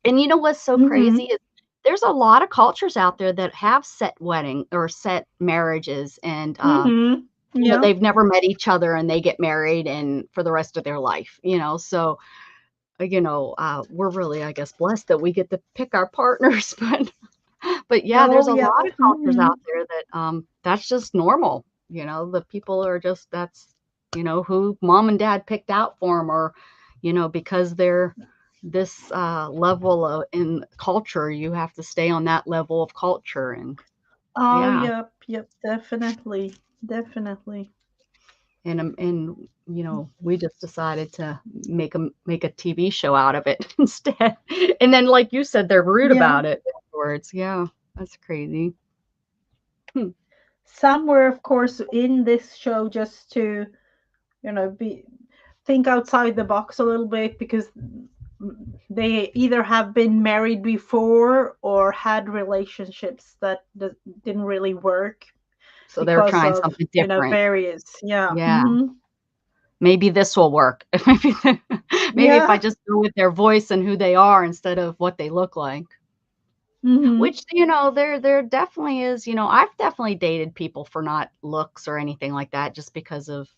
And you know what's so Hmm. crazy is there's a lot of cultures out there that have set wedding or set marriages, and Hmm. Yeah. they've never met each other and they get married and for the rest of their life. So we're really, I guess, blessed that we get to pick our partners. But yeah, Oh there's a yeah. lot of cultures Hmm. out there that that's just normal. The people are just that's who mom and dad picked out for them, or because they're this level of in culture, you have to stay on that level of culture. And Oh yeah, yep, definitely, definitely. we just decided to make a TV show out of it instead. And then, like you said, they're rude Yeah. about it afterwards. Yeah, that's crazy. Hmm. Some were of course in this show just to be think outside the box a little bit because they either have been married before or had relationships that didn't really work So they're because trying of something different. various yeah. Yeah, Hmm. maybe this will work. Maybe if I Yeah. just go with their voice and who they are instead of what they look like. Hmm. Which, there definitely is, I've definitely dated people for not looks or anything like that, just because of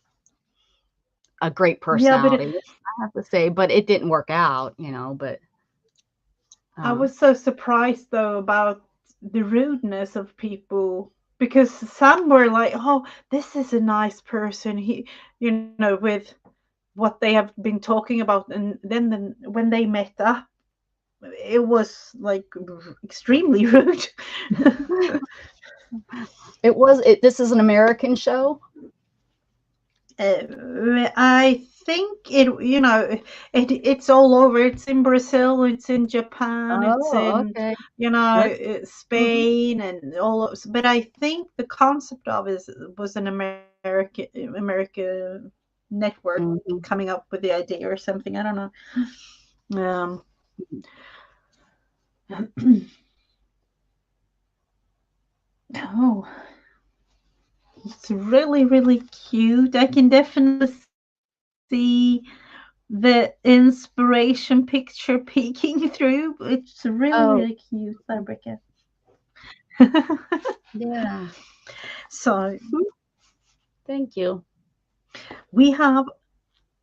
a great Yeah, but personality, I have to say, but it didn't work out, but, I um, was so surprised though about the rudeness of people because some were like, "Oh, this is a nice person." With what they have been talking about, and then when they met up, it was like extremely rude. this is an American show? I think it's all over. It's in Brazil, it's in Japan, it's Oh, in okay. That's mhm. Spain, and but I think the concept of it was an American network Mhm. coming up with the idea or something. I don't know. Um, oh, it's really, really cute. I can definitely see the inspiration picture peeking through. It's really, Oh, really cute, Fabrica. yeah. So Mhm. Thank you. we have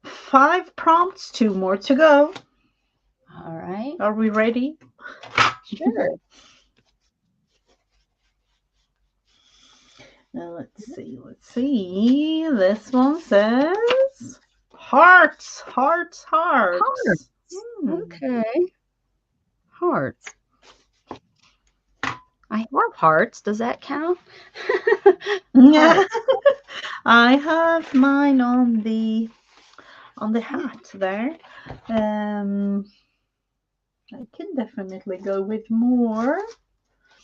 5 prompts, 2 more to go. All right. Are we ready? Sure. Let's see. Let's see. This one says hearts, hearts, Hearts. hearts. Hmm. Okay. Hearts. I have hearts. Does that count? Yeah. Hearts. I have mine on the on the hat there. I can definitely go with more.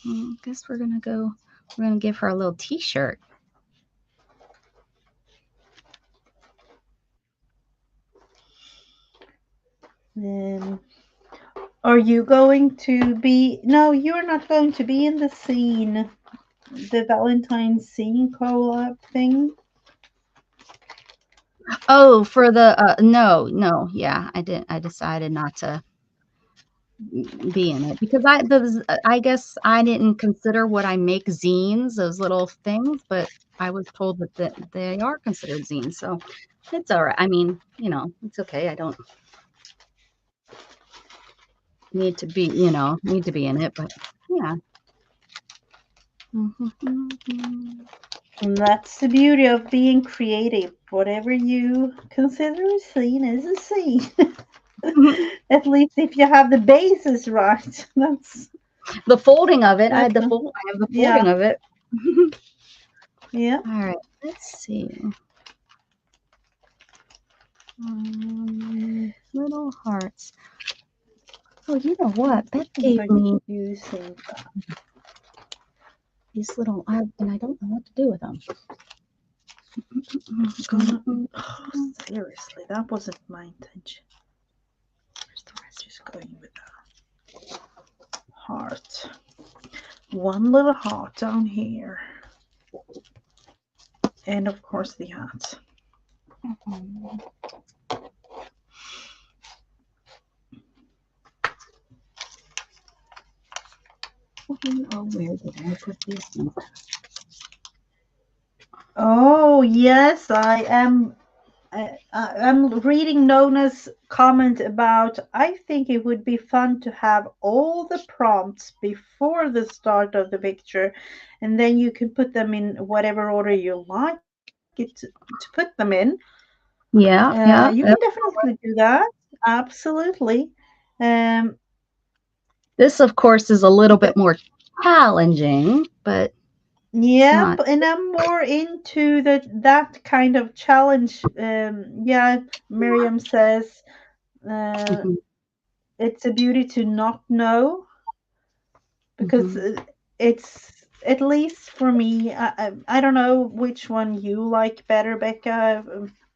I guess we're gonna give her a little t-shirt. Are you going to be? No, you're not going to be in the scene, the Valentine's scene collab thing. Oh, for the no, yeah, I decided not to be in it because I guess I didn't consider what I make zines, those little things, but I was told that they are considered zines, so it's all right. I mean, it's okay. I don't need to be in it, but yeah. And that's the beauty of being creative. Whatever you consider a scene is a scene. At least if you have the basis right. That's The folding of it. I have the yeah. folding of it. Yeah. All right, let's see. Little hearts. Oh, you know what? Beth gave me using these little, and I don't know what to do with them. Oh, seriously, that wasn't my intention. Just going with that heart. One little heart down here. And of course the hat. Where did I put these things? Oh yes, I am. I'm reading Nona's comment about. I think it would be fun to have all the prompts before the start of the picture, and then you can put them in whatever order you like it to put them in. Yeah. You can definitely do that. Absolutely. This, of course, is a little bit more challenging, but yeah, not. and I'm more into that kind of challenge. Yeah, Miriam says it's a beauty to not know because it's at least for me. I don't know which one you like better, Becca,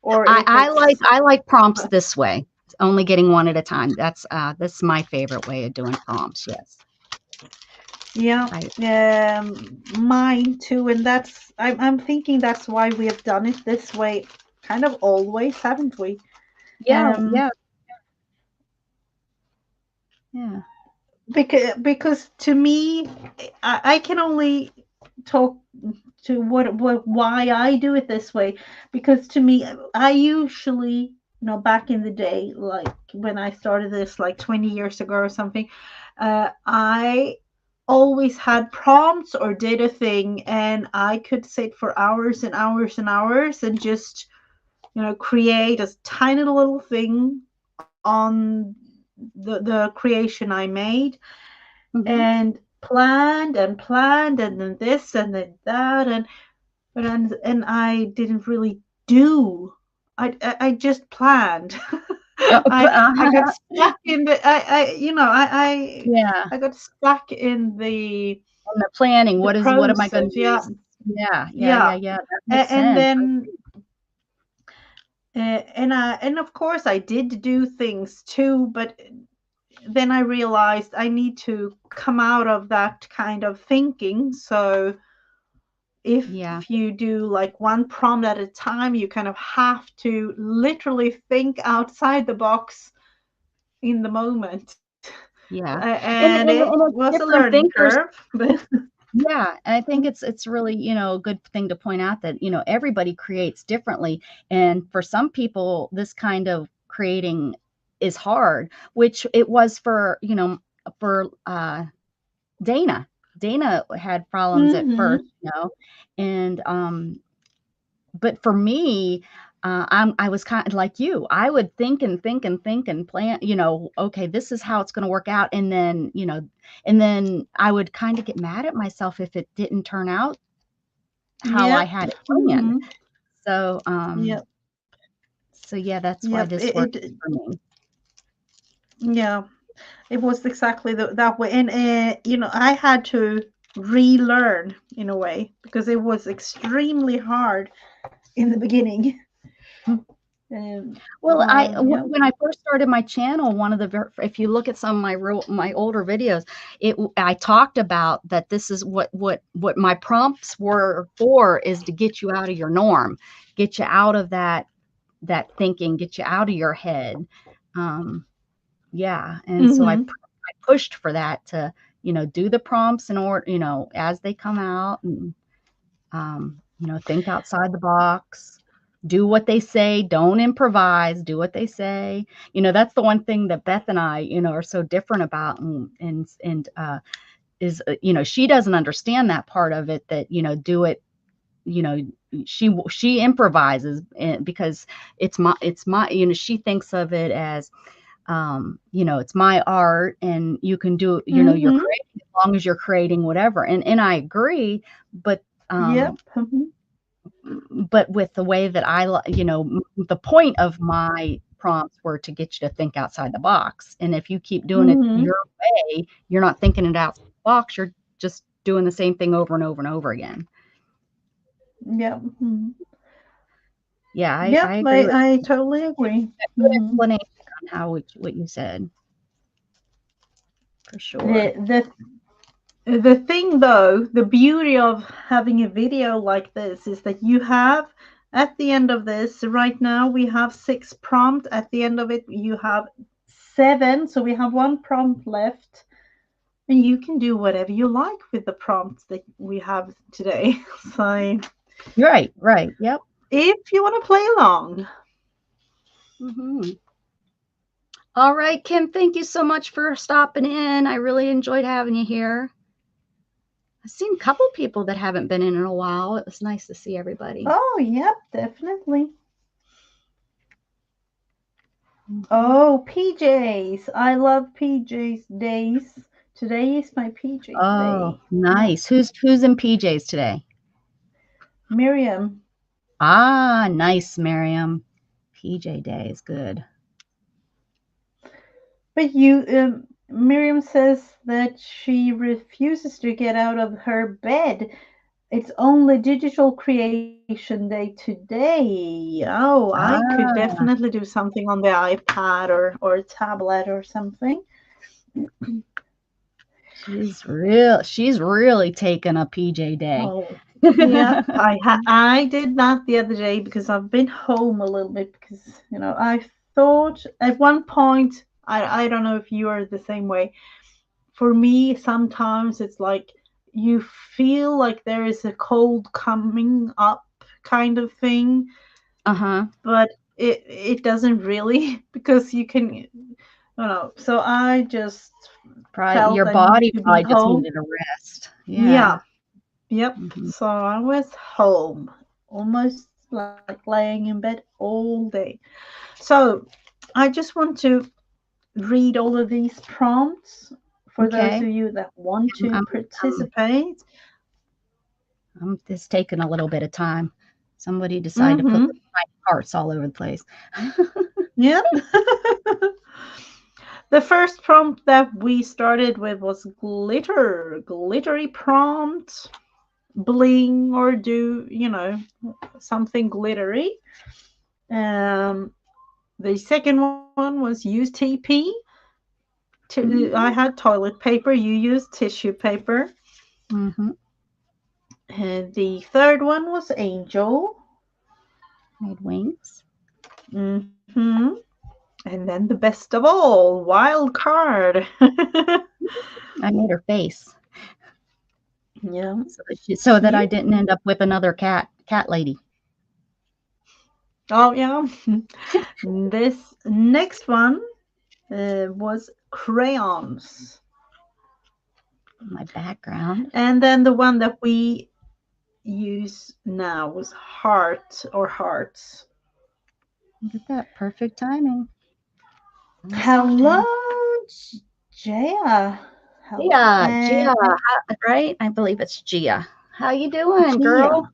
or if I like prompts this way. Only getting one at a time. That's my favorite way of doing prompts. Yes. Yeah, mine too, and I'm thinking that's why we have done it this way, kind of always, haven't we? Yeah. Because to me, I can only talk to why I do it this way. Because to me, I usually, back in the day, like when I started this, like 20 years ago or something, I always had prompts or did a thing, and I could sit for hours and hours and hours and just, create a tiny little thing on the creation I made, and planned and then this and then that, and I didn't really do. I just planned. I got stuck in the I got stuck in the planning. What am I going to process. use? Yeah. That makes And sense. then and of course I did do things too, but then I realized I need to come out of that kind of thinking. So if you do like one prompt at a time, you kind of have to literally think outside the box in the moment. Yeah. And it was a learning curve. Yeah, and I think it's really, a good thing to point out that, everybody creates differently. And for some people, this kind of creating is hard, which it was for, for Dana. Dana had problems at first, and but for me, I was kind of like you. I would think and plan, okay, this is how it's going to work out. And then, and then I would kind of get mad at myself if it didn't turn out how I had it planned. So, So yeah, that's why Yep. this works for me. Yeah, it was exactly that way. And, I had to relearn in a way because it was extremely hard in the beginning. Well, Yeah. when I first started my channel, one of the if you look at some of my older videos, I talked about that this is what my prompts were for, is to get you out of your norm, get you out of that thinking, get you out of your head. Yeah, and so I pushed for that to, do the prompts in order, as they come out, and think outside the box, do what they say, don't improvise, do what they say. That's the one thing that Beth and I, are so different about, and is, she doesn't understand that part of it, that, do it, she improvises, because it's my, she thinks of it as, it's my art, and you can do, you're creating as long as you're creating whatever. And I agree, but Yep. but with the way that the point of my prompts were to get you to think outside the box. And if you keep doing it your way, you're not thinking it outside the box. You're just doing the same thing over and over and over again. Yep. Yeah, I Yep, agree. I totally agree. Good explanation on how what you said, for sure. The thing, though, the beauty of having a video like this is that you have, at the end of this, right now we have 6 prompts. At the end of it, you have 7. So we have 1 prompt left. And you can do whatever you like with the prompts that we have today. So Right. Yep. if you want to play along. All right, Kim, thank you so much for stopping in. I really enjoyed having you here. I've seen a couple people that haven't been in a while. It was nice to see everybody. Oh, yep, definitely. Oh, PJs. I love PJs days. Today is my PJ day. Oh, nice. Who's in PJs today? Miriam. Ah, nice, Miriam. PJ day is good. But Miriam says that she refuses to get out of her bed. It's only digital creation day today. Oh, I could definitely do something on the iPad or a tablet or something. She's really taking a PJ day. Oh, yeah, I did that the other day because I've been home a little bit because, I thought at one point, I don't know if you are the same way. For me, sometimes it's like you feel like there is a cold coming up kind of thing. But it doesn't really, because you can, I don't know. So I just probably your body probably just needed a rest. Yeah. Yep. So I was home, almost like laying in bed all day. So I just want to read all of these prompts for those of you that want to participate. It's taking a little bit of time. Somebody decided to put hearts all over the place. Yep. The first prompt that we started with was glittery prompt, bling, or do, something glittery. The second one was use TP. I had toilet paper. You used tissue paper. The third one was angel. Made wings. And then the best of all, wild card. I made her face. Yeah. So that I didn't end up with another cat lady. Oh, yeah. This next one was crayons. My background. And then the one that we use now was heart or hearts. Look at that. Perfect timing. Hello, Gia. Gia, right? I believe it's Gia. How you doing, girl?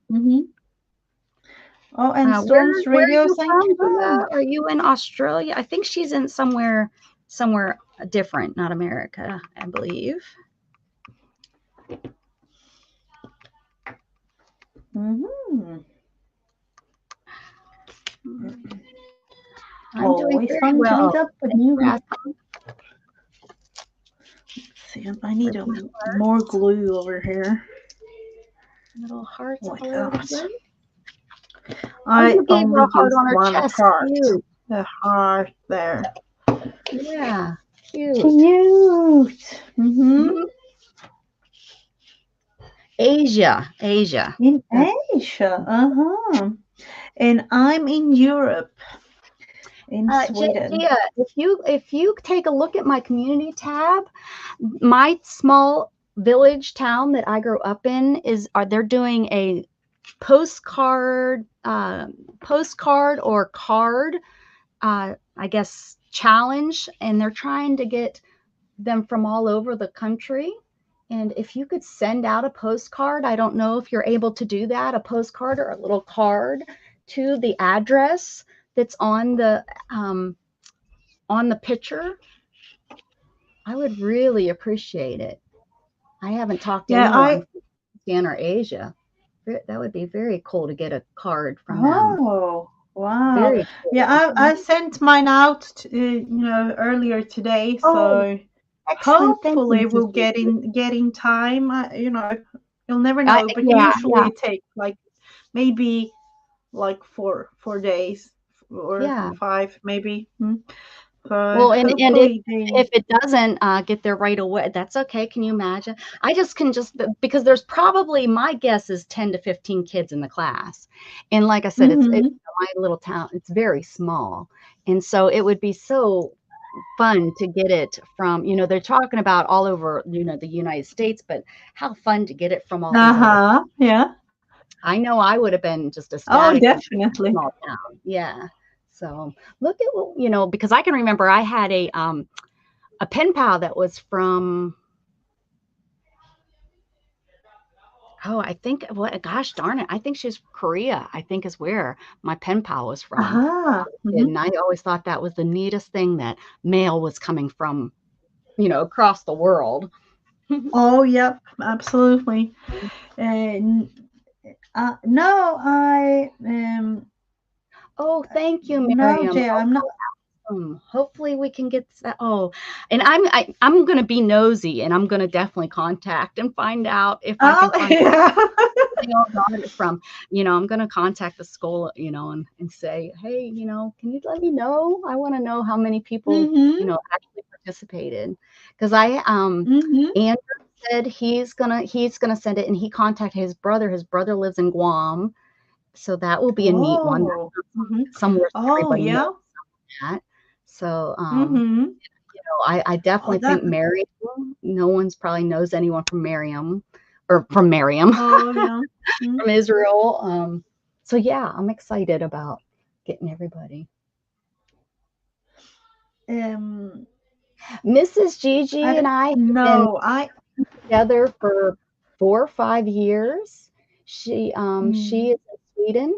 Oh, and Where Storm's are Radio you saying from, hello. Bella? Are you in Australia? I think she's in somewhere different, not America, I believe. Mm-hmm. I'm doing Always very fun to meet well. up with Thanks you. for asking. See, I need Where's my heart? more glue over here. Little hearts Like all over that. the place. I you gave her only a heart used on her one chest. heart. Cute. The heart there. Yeah, cute. Cute. Mm-hmm. Asia. In Asia. Uh-huh. And I'm in Europe. In Sweden. Gia, if you take a look at my community tab, my small village town that I grew up in they're doing a postcard or card I guess challenge, and they're trying to get them from all over the country. And if you could send out a postcard, I don't know if you're able to do that, a postcard or a little card to the address that's on the picture, I would really appreciate it. I haven't talked to anyone from Pakistan or Asia. That would be very cool to get a card from them. Oh, wow. Very cool. Yeah, I sent mine out earlier today, so excellent. hopefully we'll get in time. You'll never know, but usually it takes like maybe like four days or 5 maybe. Well, and if it doesn't get there right away, that's okay. Can you imagine? Because there's probably, my guess is 10 to 15 kids in the class. And like I said, it's my little town, it's very small. And so it would be so fun to get it from, they're talking about all over, the United States, but how fun to get it from all over. Yeah. I know I would have been just ecstatic. Oh, definitely. Small town. Yeah. So look at, because I can remember I had a pen pal that was from, I think, gosh darn it, I think she's Korea, I think is where my pen pal was from. And I always thought that was the neatest thing, that mail was coming from, across the world. Oh, yep, absolutely. And no, I Oh, thank you, Miriam. No, Jay, I'm not. Hopefully we can get that. Oh, and I'm going to be nosy, and I'm going to definitely contact and find out if I can find out where they all got it from. I'm going to contact the school, and say, hey, can you let me know? I want to know how many people, actually participated. Because Andrew said he's gonna send it, and he contacted his brother. His brother lives in Guam. So that will be a neat one. Somewhere everybody knows that. So, I definitely think Miriam. No one's probably knows anyone from Miriam, or from Miriam, from Israel. So yeah, I'm excited about getting everybody. Mrs. Gigi and I have been together for 4 or 5 years. She is in Sweden.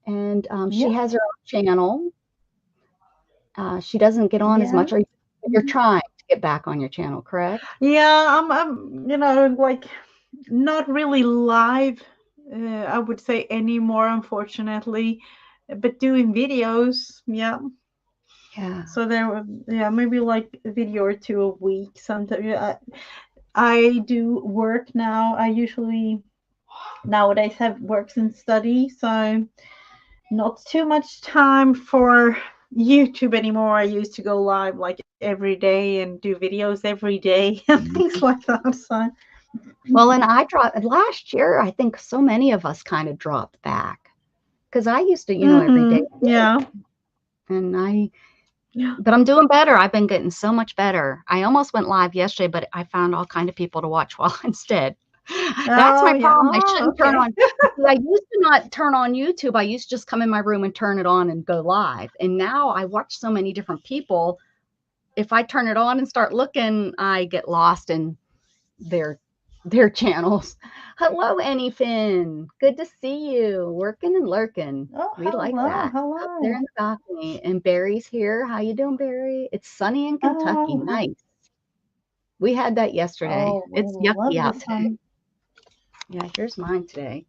And she has her own channel. She doesn't get on as much. You're trying to get back on your channel, correct? Yeah, I'm like not really live, I would say, anymore, unfortunately, but doing videos, yeah. So there, maybe like a video or 2 a week. Sometimes I do work now. I usually nowadays have works and study, so not too much time for YouTube anymore. I used to go live like every day and do videos every day and things like that. So, well, and I dropped last year. I think so many of us kind of dropped back, because I used to, every day. Yeah. And but I'm doing better. I've been getting so much better. I almost went live yesterday, but I found all kind of people to watch while instead. That's my problem. I shouldn't turn on. I used to not turn on YouTube. I used to just come in my room and turn it on and go live. And now I watch so many different people. If I turn it on and start looking, I get lost in their their channels. Hello, Anyfin. Good to see you. Working and lurking. Oh, We like hello, that. Up there hello. in the balcony. And Barry's here. How you doing, Barry? It's sunny in Kentucky. Oh, Nice. We had that yesterday. oh, we It's yucky love the out today. sun. Yeah, here's mine today.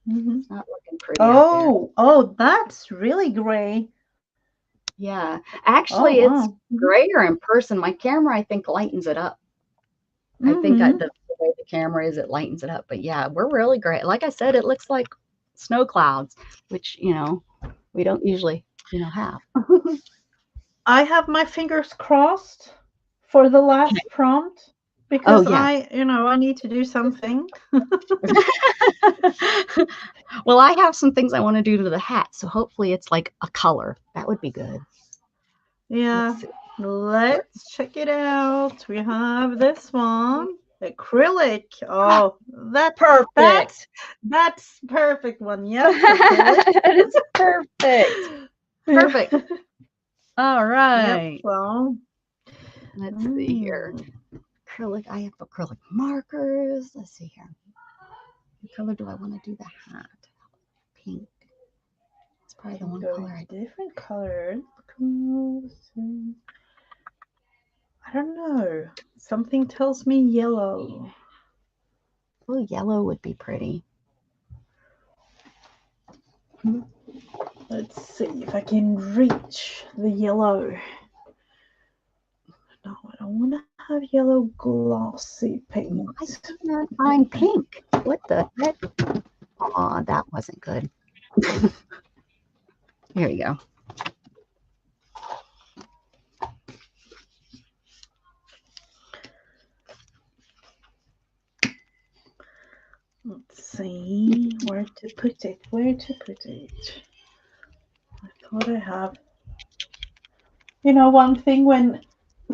Mm-hmm. It's not looking pretty out there. Oh, that's really gray. Yeah. Oh, Actually, it's wow. grayer in person. My camera, I think, lightens it up. I think the way the camera is, it lightens it up. But yeah, we're really great. Like I said, it looks like snow clouds, which, we don't usually, have. I have my fingers crossed for the last prompt Oh, because yeah. I need to do something. Well, I have some things I want to do to the hat. So hopefully it's like a color. That would be good. Yeah, let's check it out. We have this one, acrylic. Oh, Perfect. that's perfect one. Yep, acrylic. It's perfect. Perfect. All right. Yep. Well, Let's see here. Acrylic. I have acrylic markers. Let's see here. What color do I want to do the hat? Pink. It's probably the one color I do. different colors. I don't know. Something tells me yellow. Oh, yellow would be pretty. Let's see if I can reach the yellow. No, I don't want to have yellow glossy paint. I cannot find pink. What the heck? Oh, that wasn't good. Here you go. Let's see where to put it. I thought I have. One thing when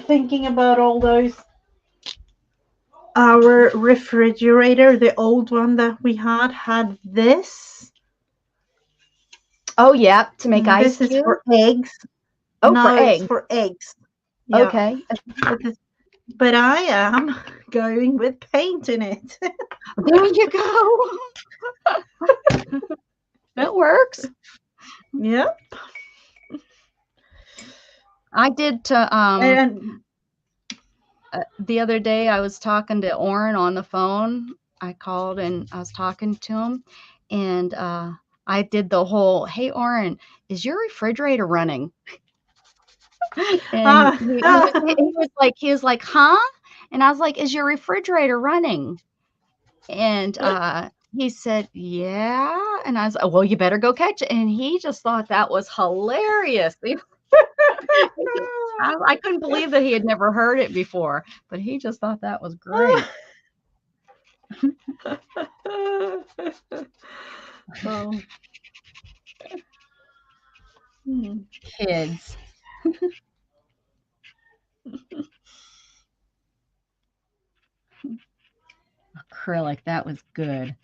thinking about all those, our refrigerator, the old one that we had this. Oh, yeah, to make ice This cubes? is for eggs. Oh, no, for eggs. It's for eggs. Yeah. Okay. But I am going with paint in it. There you go. That works. Yep. I did to the other day I was talking to Oren on the phone. I called and I was talking to him, and I did the whole, "Hey Oren, is your refrigerator running?" And he was like, "Huh?" And I was like, "Is your refrigerator running?" And he said, "Yeah." And I was like, "Well, you better go catch it." And he just thought that was hilarious. I couldn't believe that he had never heard it before, but he just thought that was great. Oh. Kids. Acrylic, that was good.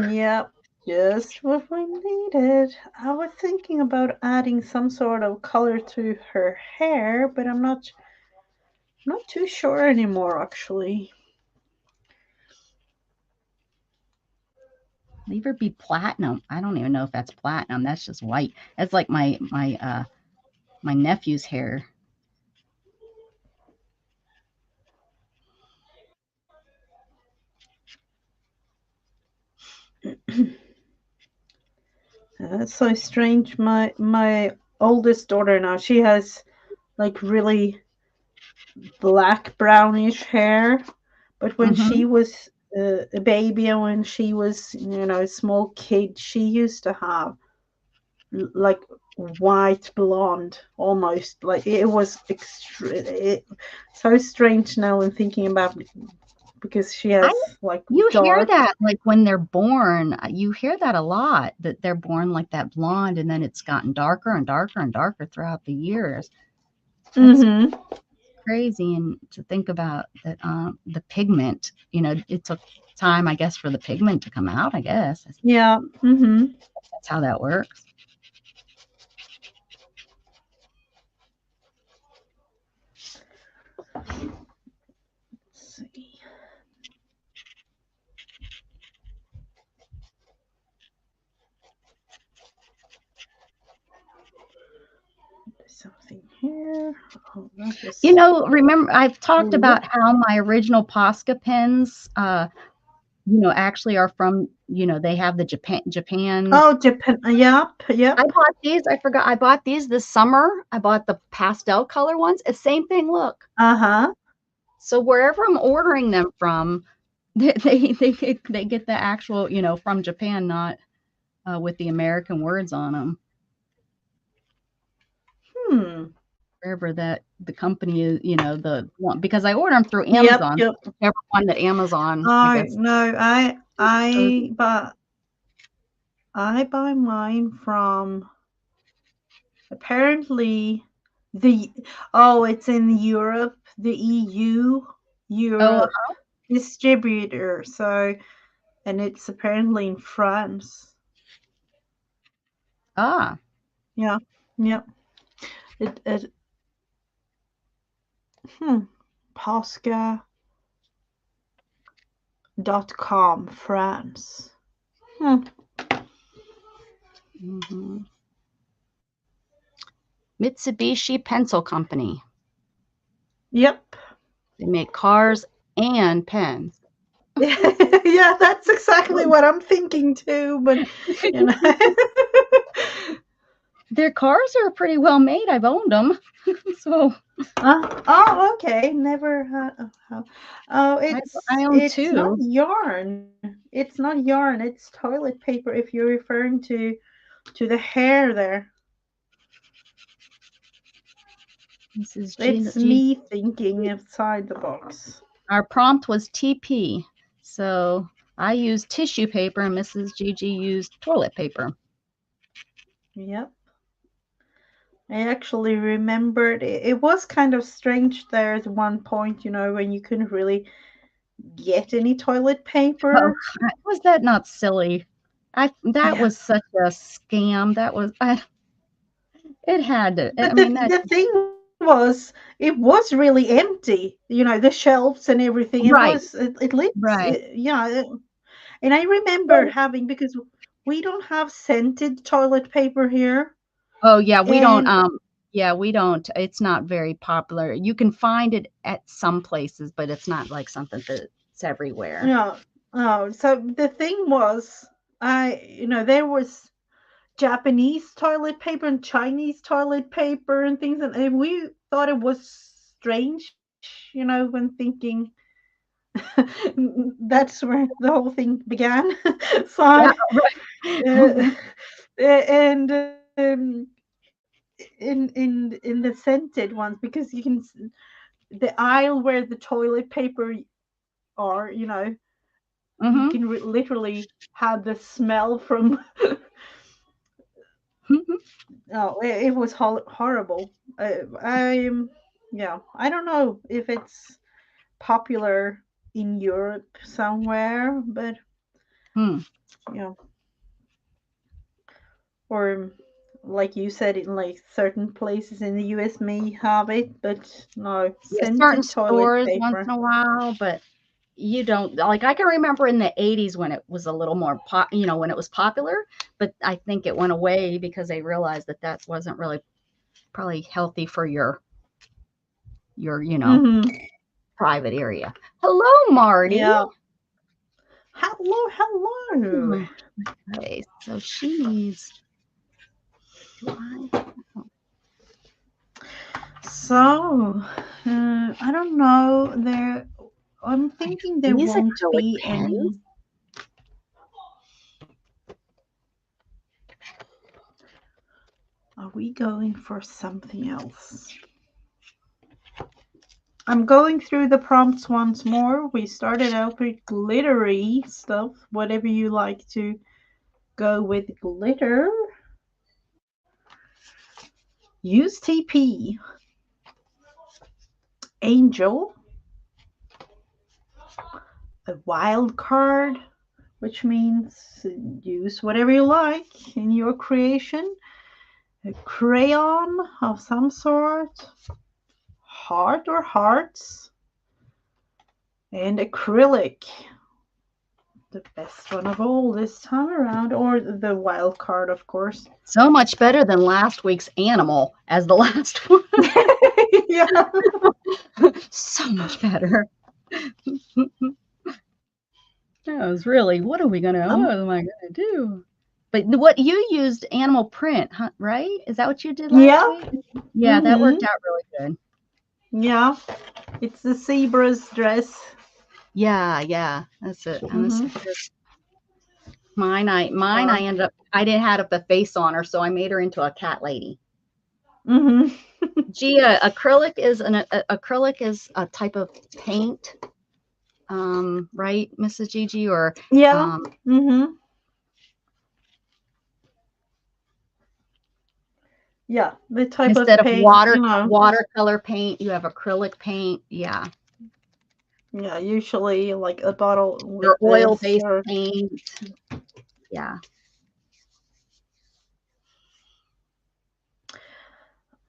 Yep, just what we needed. I was thinking about adding some sort of color to her hair, but I'm not too sure anymore, actually. Leave her be platinum. I don't even know if that's platinum. That's just white. That's like my nephew's hair. That's so strange. My oldest daughter now, she has like really black brownish hair, but when she was a baby and when she was a small kid, she used to have like white blonde, almost like it was so strange now when thinking about it, because she has you dark. hear that like when they're born. You hear that a lot, that they're born like that blonde, and then it's gotten darker and darker and darker throughout the years. That's crazy. And to think about that, the pigment, it took time, I guess, for the pigment to come out, I guess. Yeah. That's how that works. Let's see. something here. Oh, that was... You know, remember I've talked about how my original Posca pens, actually are from, they have the Japan. Oh, Japan. Yep. I bought these. I forgot. I bought these this summer. I bought the pastel color ones. It's same thing. Look. So wherever I'm ordering them from, they get the actual, from Japan, not with the American words on them. Wherever that the company is, the one, because I order them through Amazon. Yep. Whichever one that Amazon. I guess. No, I buy mine from apparently it's in Europe, the EU Europe distributor. So, and it's apparently in France. Yeah. Posca.com, France. Mitsubishi Pencil Company. Yep. They make cars and pens. Yeah, that's exactly what I'm thinking too. But their cars are pretty well made. I've owned them. So. Okay. Never had. I own two. Not yarn. It's not yarn. It's toilet paper. If you're referring to the hair there. It's me thinking outside the box. Our prompt was TP. So I used tissue paper and Mrs. Gigi used toilet paper. Yep. I actually remembered it was kind of strange there at one point, when you couldn't really get any toilet paper. Oh, was that not silly? That was such a scam. That was it had to. But the thing was, it was really empty. The shelves and everything. It was. It lit. Right. And I remember having, because we don't have scented toilet paper here. Oh yeah, we don't. We don't. It's not very popular. You can find it at some places, but it's not like something that's everywhere. Yeah. Oh, so the thing was, there was Japanese toilet paper and Chinese toilet paper and things, and we thought it was strange, when thinking that's where the whole thing began. So, and in the scented ones, because you can, the aisle where the toilet paper are, you can literally have the smell from. It was horrible. I don't know if it's popular in Europe somewhere, but or like you said, in like certain places in the US may have it, but no, certain stores once in a while, but you don't. Like, I can remember in the 80s when it was a little more when it was popular, but I think it went away because they realized that wasn't really probably healthy for your private area. Hello, Marty. Yeah. Hello. Okay, so she needs. So, I don't know. I'm thinking there won't be any. Are we going for something else? I'm going through the prompts once more. We started out with glittery stuff. Whatever you like to go with glitter. Use TP. Angel. A wild card, which means use whatever you like in your creation. A crayon of some sort. Heart or hearts. And acrylic. the best one of all this time around, or the wild card, of course. So much better than last week's animal as the last one. Yeah. So much better. That was really, what am I gonna do? But what you used animal print, huh, right? Is that what you did last week? Yeah, that worked out really good. Yeah, it's the zebra's dress. Yeah, that's it. And this is just mine. I ended up, I didn't have a face on her, so I made her into a cat lady. Gee, acrylic is a type of paint, right, Mrs. Gigi? Or yeah, yeah, the type instead of paint, watercolor paint, you have acrylic paint. Yeah, usually like a bottle with or oil-based paint. Yeah.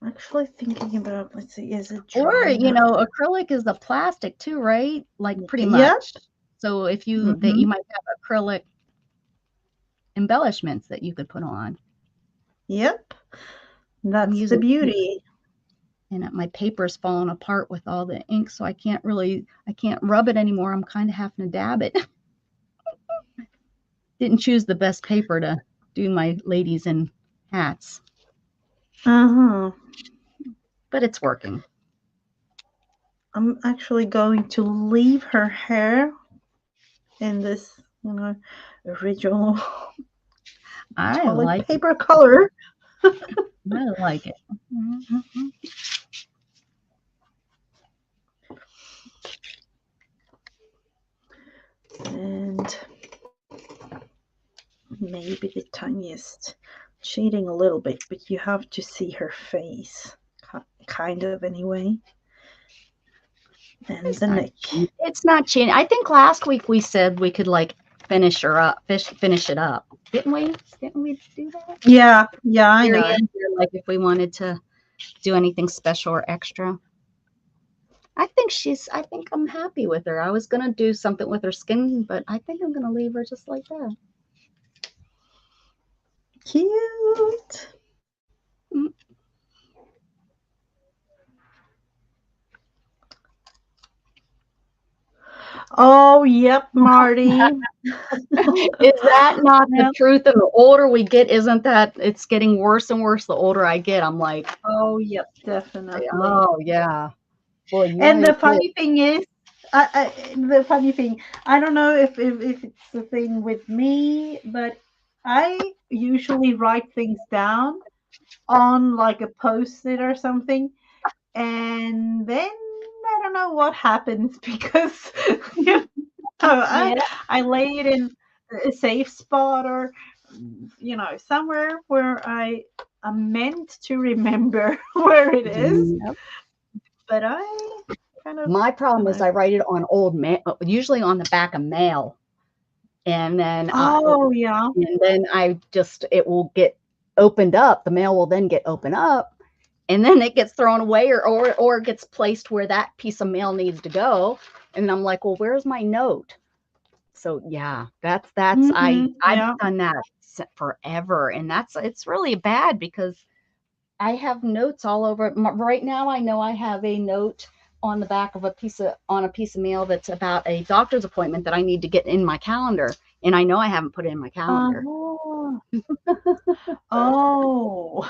Actually thinking about, let's see, is it Or, dry enough? acrylic is the plastic too, right? Like pretty much. So if you you might have acrylic embellishments that you could put on. Yep. That's the beauty. And my paper's falling apart with all the ink, so I can't rub it anymore. I'm kind of having to dab it. Didn't choose the best paper to do my ladies in hats. But it's working. I'm actually going to leave her hair in this, original I like paper color. I like it. And maybe the tiniest shading a little bit, but you have to see her face, kind of, anyway. And the neck. It's not cheating. I think last week we said we could finish it up, didn't we? Didn't we do that? Yeah, I know. Like if we wanted to do anything special or extra. I think I'm happy with her. I was gonna do something with her skin, but I think I'm gonna leave her just like that. Cute. Oh, yep, Marty. Is that not the truth? And the older we get, isn't that it's getting worse and worse the older I get? I'm like, oh, yep, definitely. Oh, yeah. Boy, and the funny thing is, I don't know if it's the thing with me, but I usually write things down on like a post-it or something, and then I don't know what happens because I lay it in a safe spot, or somewhere where I'm meant to remember where it is. Yep. But my problem is I write it on old mail, usually on the back of mail, and then and then it will get opened up. The mail will then get opened up, and then it gets thrown away or gets placed where that piece of mail needs to go. And I'm like, well, where's my note? So yeah, that's I've done that forever, and it's really bad because I have notes all over. Right now, I know I have a note on the back of a piece of mail that's about a doctor's appointment that I need to get in my calendar, and I know I haven't put it in my calendar. Oh.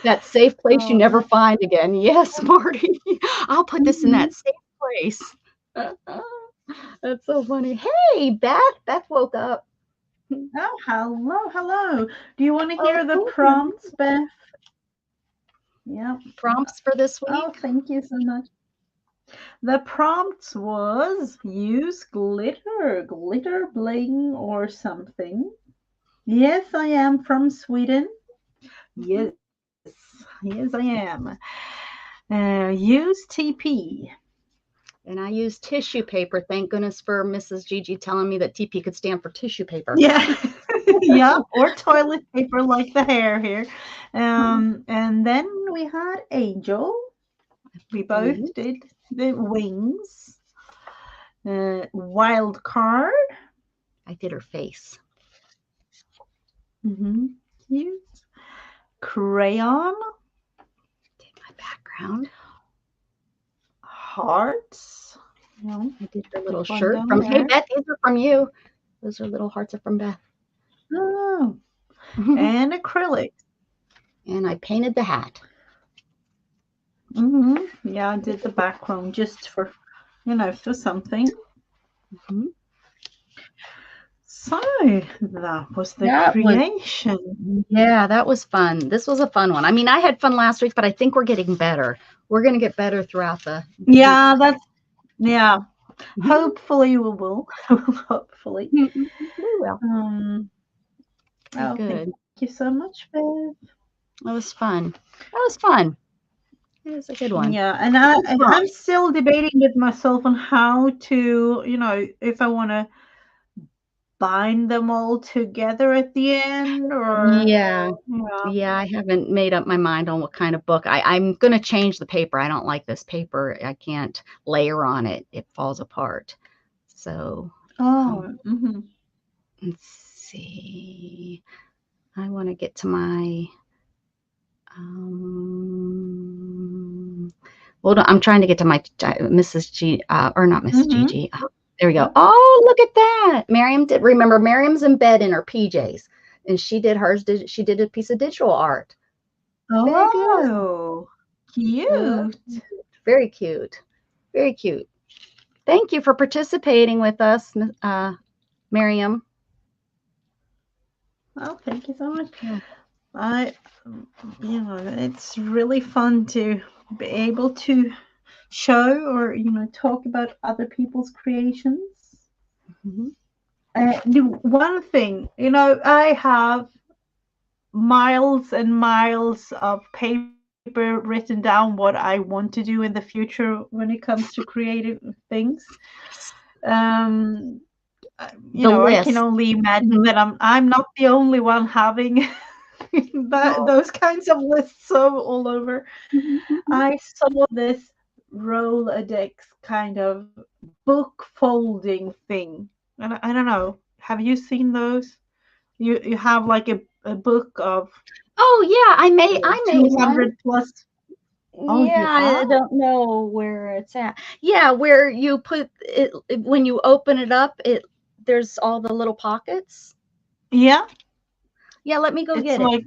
That safe place you never find again. Yes, Marty. I'll put this in that safe place. That's so funny. Hey, Beth woke up. Oh, hello. Do you want to hear the prompts, Beth? Yeah. Prompts for this week? Oh, thank you so much. The prompts was use glitter bling or something. Yes, I am from Sweden. Yes, I am. Use TP. And I use tissue paper. Thank goodness for Mrs. Gigi telling me that TP could stand for tissue paper. Yeah. Yeah, or toilet paper like the hair here. And then we had Angel. We both did the wings. Wild card. I did her face. Cute. Crayon. Did my background. Hearts. I did her little one shirt down from. Hey there. Beth, these are from you. Those are little hearts are from Beth. Oh, and acrylic. And I painted the hat. Yeah, I did the background just for, for something. So that was the creation. Yeah, that was fun. This was a fun one. I mean, I had fun last week, but I think we're getting better. We're going to get better throughout the. Yeah, hopefully we will. Hopefully. We will. Oh, good. Thank you so much, Bev. That was fun. It was a good one. Yeah, and I'm still debating with myself on how to, if I want to bind them all together at the end, or yeah, I haven't made up my mind on what kind of book. I'm going to change the paper. I don't like this paper. I can't layer on it. It falls apart. So let's see. I want to get to my hold on, I'm trying to get to my Mrs. G or not Mrs. Gigi. Oh, there we go. Oh, look at that. Miriam's in bed in her PJs, and she did hers. She did a piece of digital art. Oh, cute. Very cute. Very cute. Thank you for participating with us, Miriam. Oh, thank you so much. It's really fun to be able to show or, talk about other people's creations. One thing, I have miles and miles of paper written down what I want to do in the future when it comes to creative things. I can only imagine that I'm not the only one having those kinds of lists all over. I saw this Rolodex kind of book folding thing, and I don't know. Have you seen those? You have like a book of. Oh yeah, I made 200 plus. Oh, yeah, I don't know where it's at. Yeah, where you put it when you open it up, there's all the little pockets. Yeah. Yeah, let me go get it.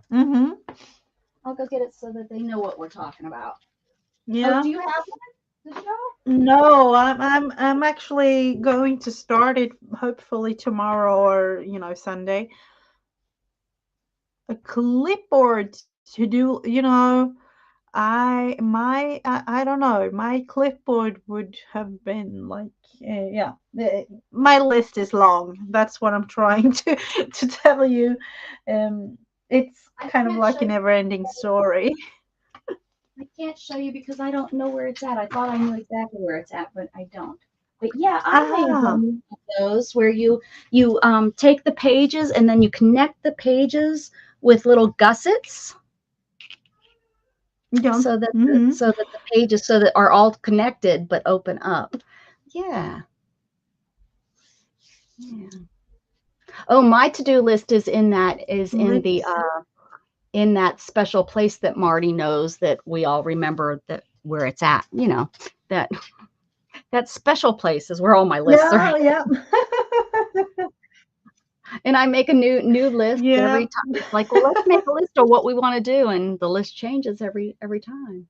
I'll go get it so that they know what we're talking about. Yeah. Oh, do you have one to show? No, I'm actually going to start it hopefully tomorrow or Sunday. A clipboard to do, I don't know, my clipboard would have been like my list is long. That's what I'm trying to tell you. It's kind of like a never-ending story. I can't show you because I don't know where it's at. I thought I knew exactly where it's at, but I don't. But yeah, I made one of those where you take the pages and then you connect the pages with little gussets. Yeah. So that the pages that are all connected but open up. Yeah. Oh, my to-do list is in that in that special place that Marty knows that we all remember that where it's at. That special place is where all my lists are. Yeah. And I make a new list every time. It's like, well, let's make a list of what we want to do, and the list changes every time.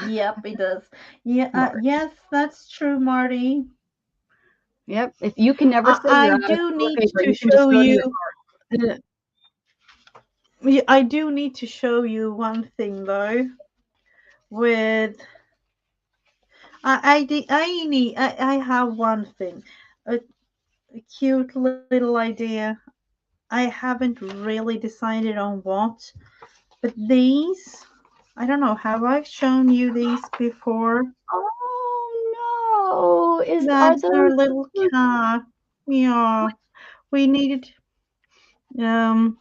Yep, it does. Yeah. Yes, that's true, Marty. Yep. If you can never say I do need to show you. I do need to show you one thing though. With I have one thing, a cute little idea. I haven't really decided on what, but these, I don't know. Have I shown you these before? Oh no! That's our little cat. Yeah, we needed. The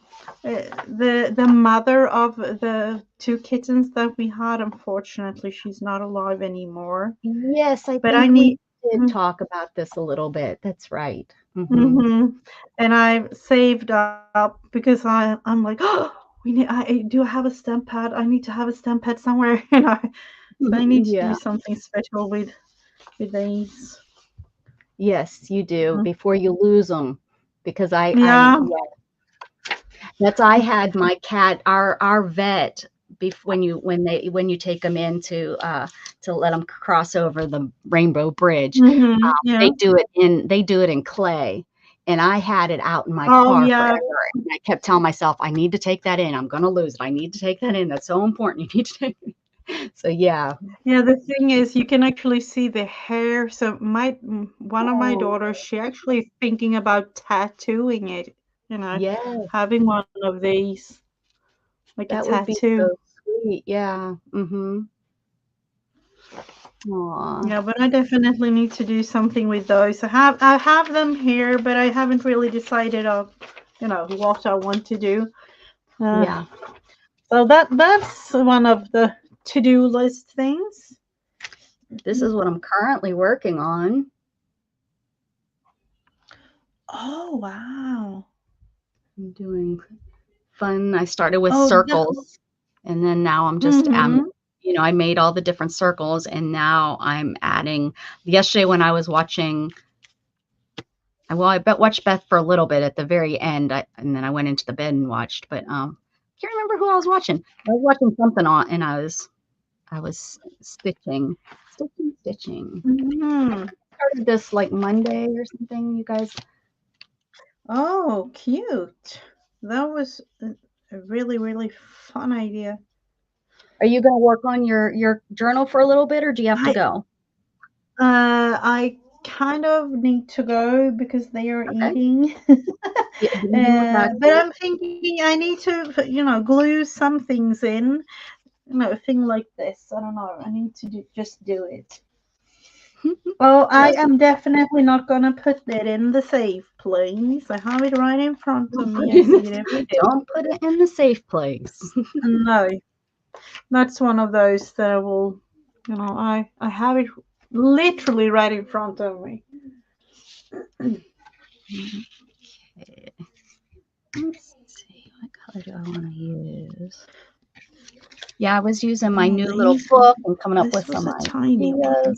mother of the 2 kittens that we had, unfortunately, she's not alive anymore. Yes, I But think I we need. did talk about this a little bit. That's right. And I've saved up because I'm like, oh, do I have a stamp pad? I need to have a stamp pad somewhere, so I need to Yeah. do something special with these. Yes, you do before you lose them, because Yeah. I had my cat, our vet, when you take them in to let them cross over the Rainbow Bridge, Yeah. they do it in clay, and I had it out in my Oh, car yeah. forever, and I kept telling myself, I need to take that in. I'm gonna lose it. I need to take that in. That's so important. You need to take it. So yeah. Yeah, the thing is, you can actually see the hair. So one of my daughters, she actually is thinking about tattooing it. Yeah, Having one of these, like a that would be tattoo. so sweet. Yeah. Aw. Yeah, but I definitely need to do something with those. I have them here, but I haven't really decided of, what I want to do. Yeah. So that's one of the to-do list things. This is what I'm currently working on. Oh, wow. I'm doing fun. I started with Oh, circles, and then now I'm just I made all the different circles, and now I'm adding. Yesterday when I was watching, I watched Beth for a little bit at the very end, and then I went into the bed and watched. But can't remember who I was watching. I was watching something on, and I was stitching. Started this like Monday or something, you guys. Oh, cute. That was a really, really fun idea. Are you going to work on your journal for a little bit, or do you have to go? I kind of need to go because they are eating. But I'm thinking I need to, glue some things in. A thing like this. I don't know. I need to just do it. Oh, I am definitely not gonna put that in the safe place. I have it right in front of me. I see it every day. Don't put it in the safe place. No, that's one of those that I will. I have it literally right in front of me. Okay. Let's see, what color do I want to use? Yeah, I was using my new little book and coming up with some tiny ideas.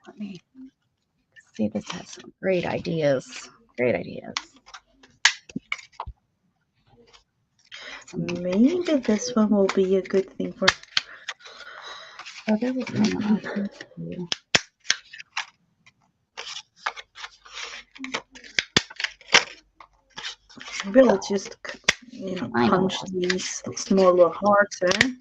Let me see. This has some great ideas. Great ideas. Maybe this one will be a good thing for. Oh, there was one. Maybe I'll just, punch these smaller hearts in.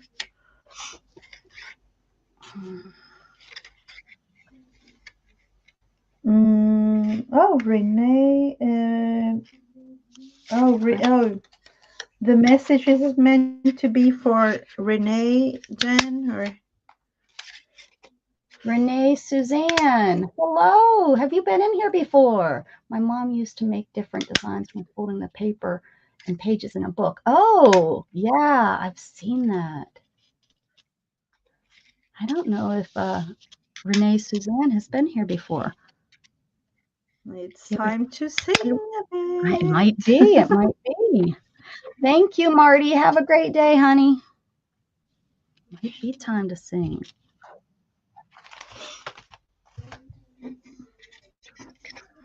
Oh, Renee. The message is meant to be for Renee, Jen, or Renee Suzanne. Hello. Have you been in here before? My mom used to make different designs when folding the paper and pages in a book. Oh, yeah, I've seen that. I don't know if Renee Suzanne has been here before. it's time to sing a bit. It might be. It might be. Thank you, Marty. Have a great day, honey. Might be time to sing.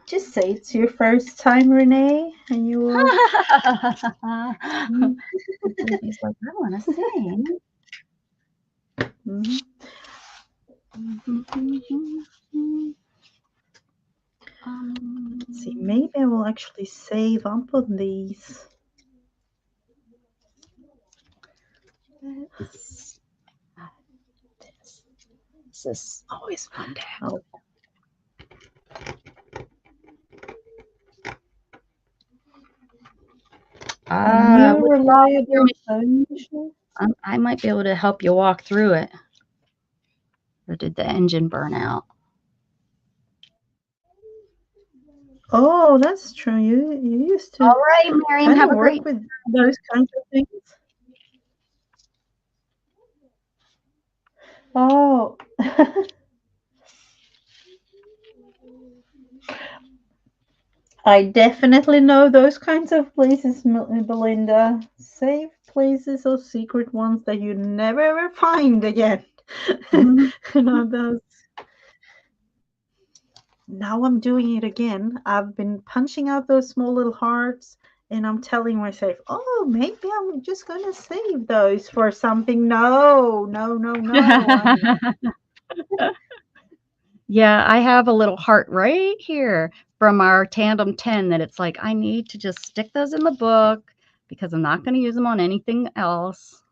Just say it's your first time, Renee, and you will. He's like, I want to sing. See, maybe I will actually save up on these. This is always fun to have. Oh. I might be able to help you walk through it. Or did the engine burn out? Oh, that's true. You used to All right, Miriam, kind have of a work great. with those kinds of things. Oh. I definitely know those kinds of places, Belinda. Safe places or secret ones that you never ever find again. Mhm. You know those. Now I'm doing it again. I've been punching out those small little hearts, and I'm telling myself, "Oh, maybe I'm just gonna save those for something." No, no, no, no. I'm not. Yeah, I have a little heart right here from our tandem 10 that it's like I need to just stick those in the book because I'm not going to use them on anything else.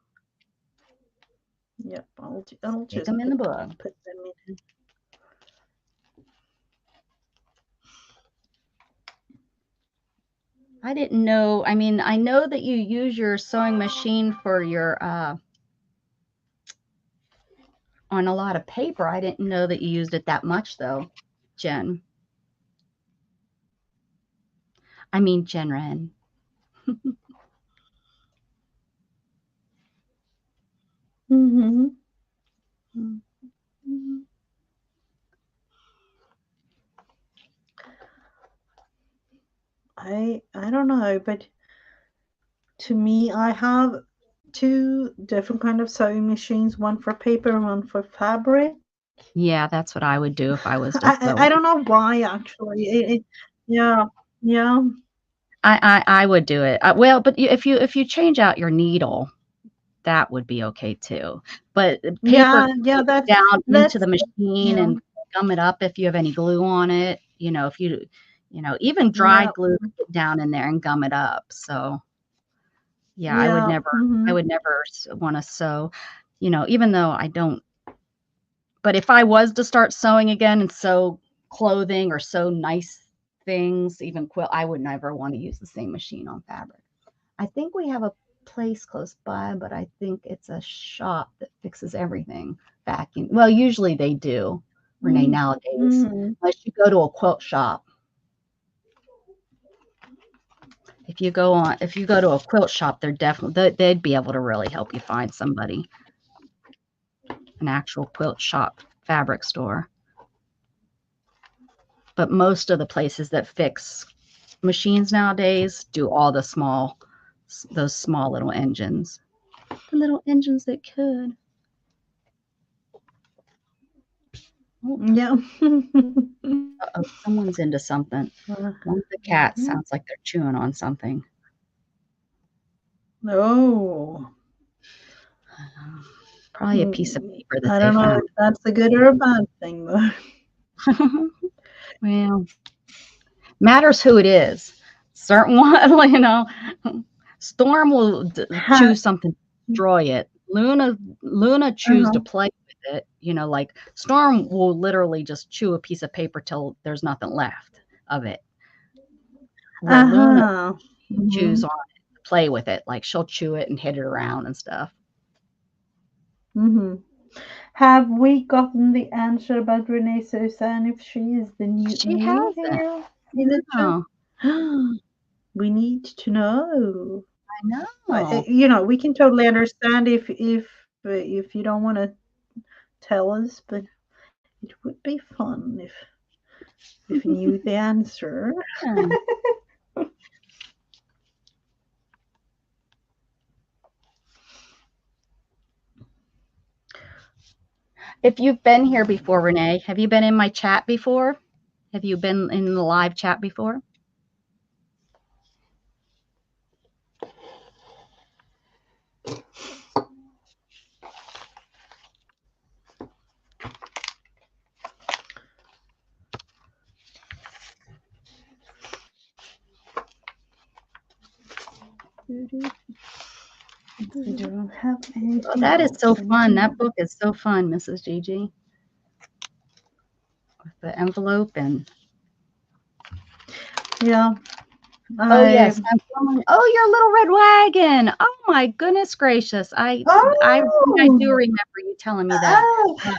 Yep, I'll Stick just them in the put book. them in. I didn't know. I mean, I know that you use your sewing machine for your on a lot of paper. I didn't know that you used it that much though, Jen. I mean, Jenren. Mm-hmm. I don't know, but to me, I have two different kind of sewing machines, one for paper and one for fabric. Yeah, that's what I would do if I was just I sewing. don't know why actually. Yeah, yeah, I would do it. Well, but if you change out your needle, that would be okay too. But paper, yeah. put it down into the That's machine yeah, and gum it up if you have any glue on it. If even dry yeah, glue, get down in there and gum it up. So yeah, I would yeah. never, I Mm-hmm. would never want to sew, even though I don't. But if I was to start sewing again and sew clothing or sew nice things, even quilt, I would never want to use the same machine on fabric. I think we have a place close by, but I think it's a shop that fixes everything back in. Well, usually they do, Renee, nowadays. Mm-hmm. Unless you go to a quilt shop. If you go to a quilt shop, they'd be able to really help you find somebody, an actual quilt shop fabric store. But most of the places that fix machines nowadays do all those small little engines. The little engines that could. Oh, Yeah. someone's into something. One of the cats sounds like they're chewing on something. Oh. Probably a piece of paper that I they don't know found. if that's a good or a bad thing, though. Well, matters who it is. Certain one, Storm will Ha- choose something, destroy it. Luna choose to uh-huh. play with it. Like Storm will literally just chew a piece of paper till there's nothing left of it. Where Luna Uh-huh. chews Mm-hmm. on it, to play with it. Like she'll chew it and hit it around and stuff. Mm-hmm. Have we gotten the answer about Renee Suzanne if she is the She new hasn't. hero in the No, show? We need to know. I know. We can totally understand if you don't want to tell us, but it would be fun if you knew the answer. Yeah. If you've been here before, Renee, have you been in my chat before? Have you been in the live chat before? We don't have Oh, anything that is so open fun. That tonight. book is so fun, Mrs. Gigi. With the envelope and Yeah. oh yes, I'm filming. Oh, your little red wagon. Oh my goodness gracious. I think I do Oh, remember you telling me that. oh, Uh,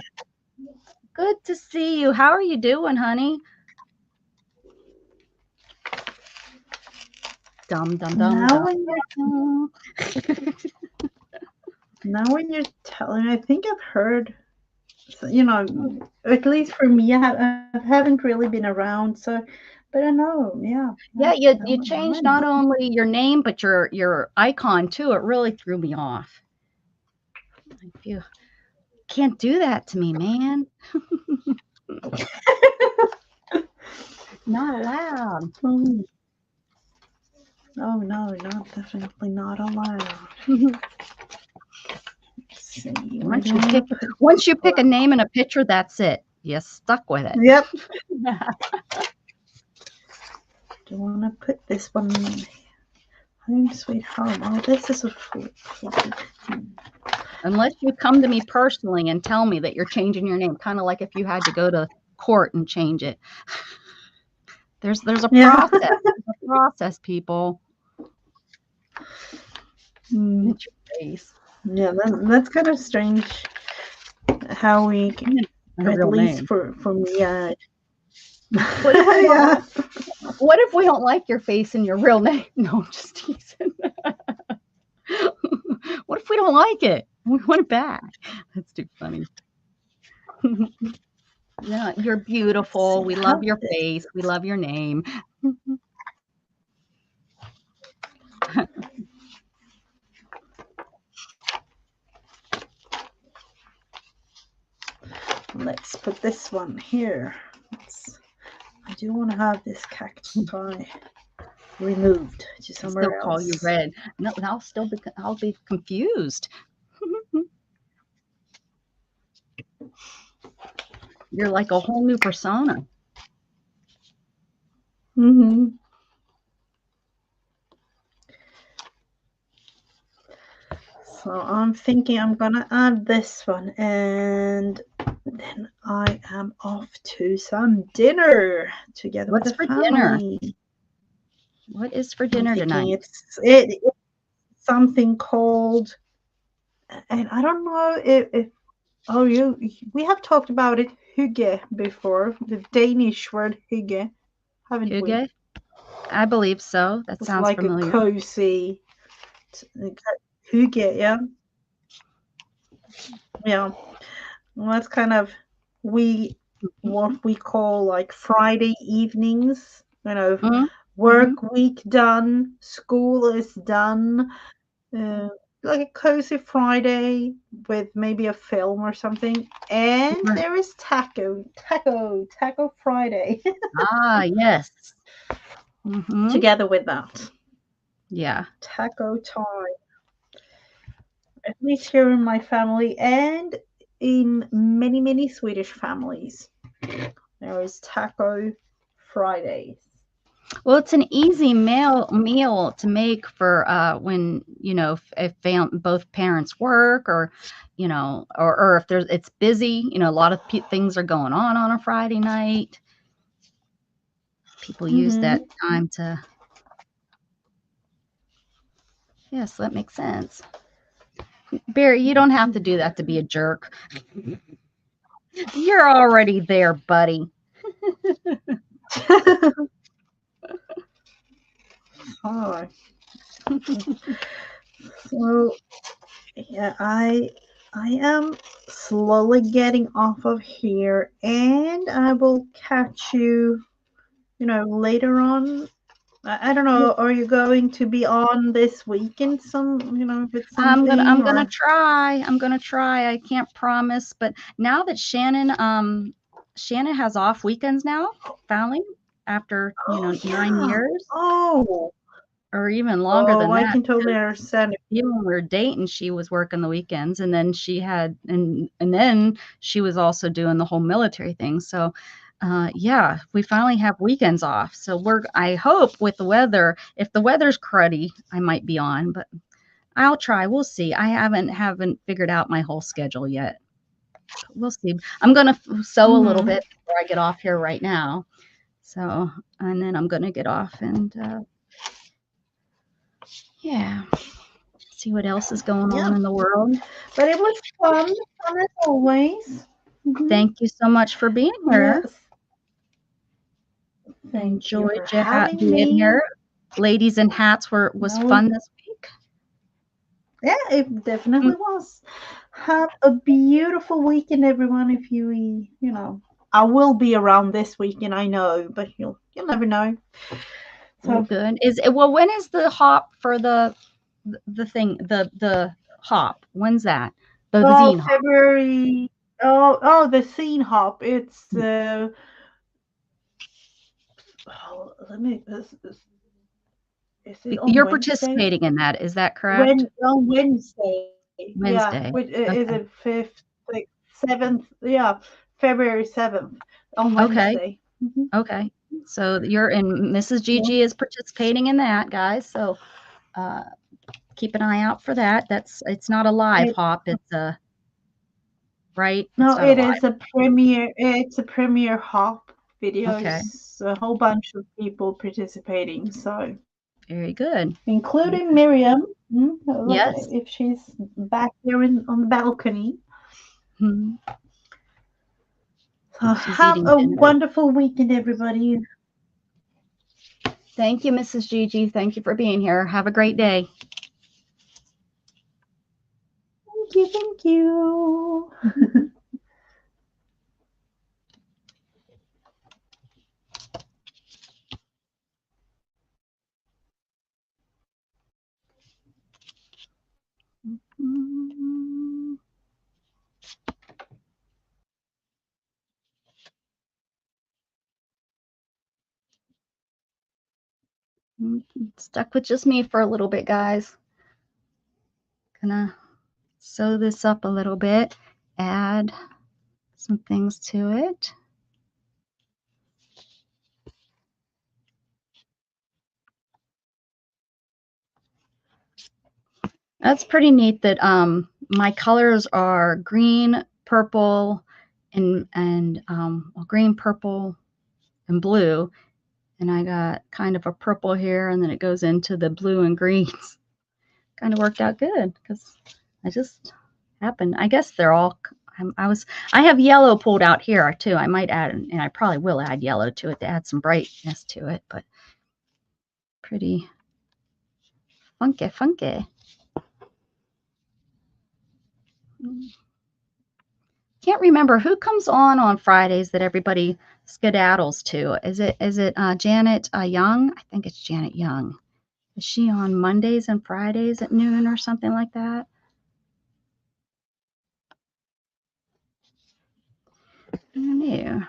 Good to see you. How are you doing, honey? Dum dum dum Now dum. when you're now when you're telling, I think I've heard. So, at least for me, I haven't really been around. So, but I know, yeah. Yeah, you Now I changed know. not only your name but your icon too. It really threw me off. Like, you can't do that to me, man. Not allowed. Oh no, definitely not allowed. Let's see. Once you pick a name and a picture, that's it. You're stuck with it. Yep. Do you want to put this one? Home sweet home. Oh, this is a flip. Unless you come to me personally and tell me that you're changing your name, kind of like if you had to go to court and change it. There's a Yeah. process. There's a process, people. It's your face. Yeah, that's kind of strange how we, Her at real least name. for me, What if we don't what if we don't like your face and your real name? No, I'm just teasing. What if we don't like it? We want it back. That's too funny. Yeah, you're beautiful. We love your face. We love your name. Let's put this one here. I do want to have this cacti removed to somewhere Still else. call you Red. No, I'll be confused. You're like a whole new persona. Mm-hmm. So I'm thinking I'm gonna add this one, and then I am off to some dinner together What's with the for dinner? family. What is for dinner tonight? It's something called, and I don't know if we have talked about it, hygge, before, the Danish word hygge, haven't we? Hygge? I believe so. That It's sounds like familiar. a cozy hygge, yeah. Yeah. Well, that's kind of what we call like Friday evenings, Mm-hmm. work week done, school is done, like a cozy Friday with maybe a film or something. And Right. there is Taco Friday Ah, yes. Mm-hmm. together with that. Yeah. Taco time. At least here in my family and in many, many Swedish families, there is Taco Fridays. Well, it's an easy meal to make for when if both parents work, or or if it's busy. A lot of things are going on a Friday night. People use that time to. Yes, that makes sense. Barry, you don't have to do that to be a jerk. You're already there, buddy. Hi. So yeah, I am slowly getting off of here, and I will catch you, later on. I don't know. Are you going to be on this weekend? With something? I'm gonna try. I'm gonna try. I can't promise, but now that Shannon has off weekends now, finally, after 9 years. Oh. Or even longer than that. I can totally understand. Even when we were dating, she was working the weekends, and then she had, and then she was also doing the whole military thing. So, yeah, we finally have weekends off. So I hope with the weather, if the weather's cruddy, I might be on, but I'll try. We'll see. I haven't figured out my whole schedule yet. We'll see. I'm gonna sew a little bit before I get off here right now. So, and then I'm gonna get off and. Yeah. See what else is going on in the world. But it was fun as always. Thank you so much for being here. Yes. Thank you Enjoyed for you having being me. here. ladies in hats was No. fun this week? Yeah, it definitely was. Have a beautiful weekend, everyone. If you know, I will be around this weekend, I know, but you'll never know. Oh, So good. When is the hop for the thing, the hop? When's that? The zine hop. February. The scene hop. It's let me. Is it on You're Wednesday? participating in that, is that correct? On Wednesday. Yeah. Wednesday. Which is Okay. it 5th, 6th, 7th? Yeah, February 7th on Okay. Wednesday. Mhm. Okay. So you're in, Mrs. Yeah. Gigi is participating in that, guys. So uh, keep an eye out for that. It's not a live hop. It's a, right? It's No, not a it live. is a premiere. It's a premiere hop Okay. videos. A whole bunch of people participating. So, Very good. including Miriam. Look, Yes. if she's back there on the balcony. Mhm. So She's have eating a dinner. wonderful weekend, everybody. Thank you, Mrs. Gigi. Thank you for being here. Have a great day. Thank you. Thank you. Stuck with just me for a little bit, guys. Gonna sew this up a little bit, add some things to it. That's pretty neat that my colors are green, purple, and green, purple, and blue. And I got kind of a purple here, and then it goes into the blue and greens. Kind of worked out good because I just happened. I guess they're all. I have yellow pulled out here too. I might add, and I probably will add yellow to it to add some brightness to it. But pretty funky, funky. Can't remember who comes on Fridays that everybody skedaddles to. Is it Janet Young? I think it's Janet Young. Is she on Mondays and Fridays at noon or something like that? I don't know.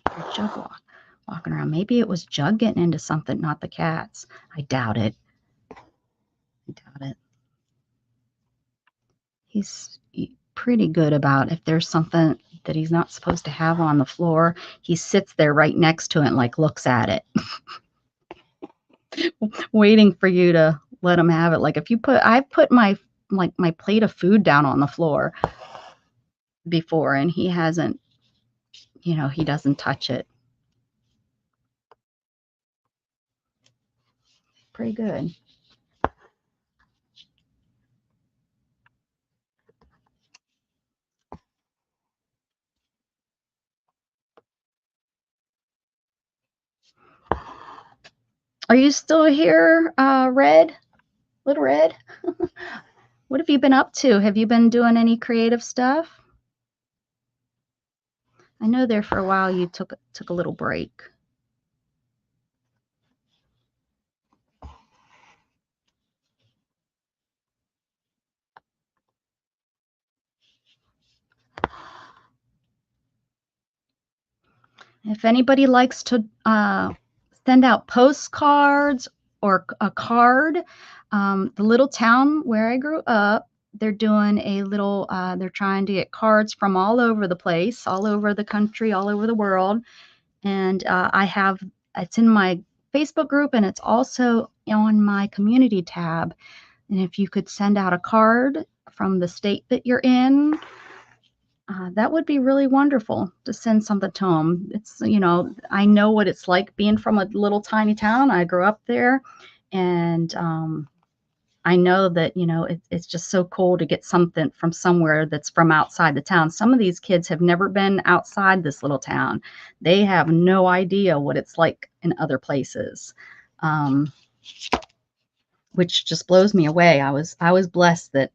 I hear Jug walking around. Maybe it was Jug getting into something, not the cats. I doubt it. I doubt it. He's pretty good about if there's something that he's not supposed to have on the floor, he sits there right next to it and like looks at it. Waiting for you to let him have it. Like if you I've put my plate of food down on the floor before and he hasn't, he doesn't touch it. Pretty good. Are you still here, Red? Little Red? What have you been up to? Have you been doing any creative stuff? I know there for a while you took a little break. If anybody likes to send out postcards or a card, the little town where I grew up, they're doing a little, they're trying to get cards from all over the place, all over the country, all over the world. And it's in my Facebook group and it's also on my community tab. And if you could send out a card from the state that you're in, that would be really wonderful to send something to them. It's, I know what it's like being from a little tiny town. I grew up there and I know that, it's just so cool to get something from somewhere that's from outside the town. Some of these kids have never been outside this little town. They have no idea what it's like in other places, which just blows me away. I was blessed that,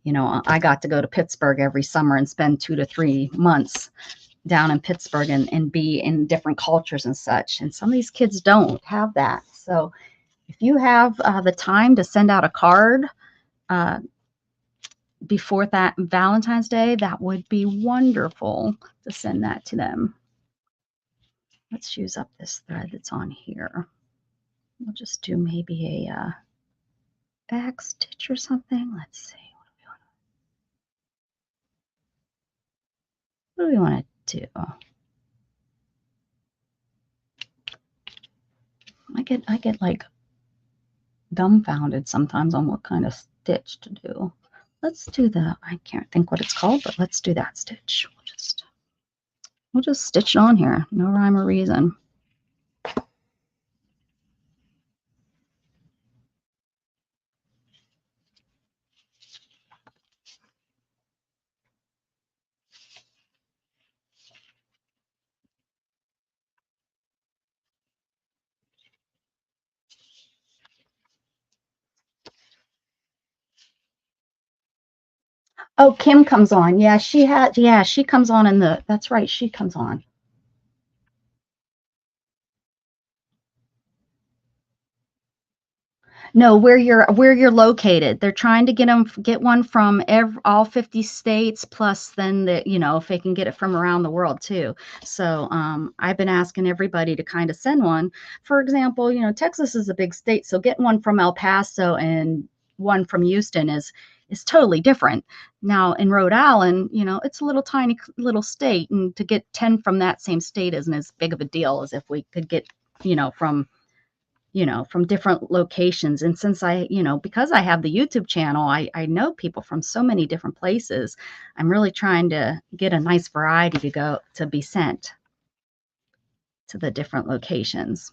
I got to go to Pittsburgh every summer and spend 2 to 3 months down in Pittsburgh and be in different cultures and such. And some of these kids don't have that. So if you have the time to send out a card uh, before that Valentine's Day, that would be wonderful to send that to them. Let's use up this thread that's on here. We'll just do maybe a back stitch or something. Let's see. What do we want to do? I get like dumbfounded sometimes on what kind of stitch to do. Let's do I can't think what it's called, but let's do that stitch. We'll just stitch it on here. No rhyme or reason. Oh, Kim comes on. Yeah, she comes on that's right, she comes on. No, where you're located. They're trying to get one from all 50 states, plus then if they can get it from around the world too. So I've been asking everybody to kind of send one. For example, Texas is a big state, so getting one from El Paso and one from Houston is totally different. Now in Rhode Island, it's a little tiny little state, and to get 10 from that same state isn't as big of a deal as if we could get, from different locations. And since because I have the YouTube channel, I know people from so many different places. I'm really trying to get a nice variety to be sent to the different locations.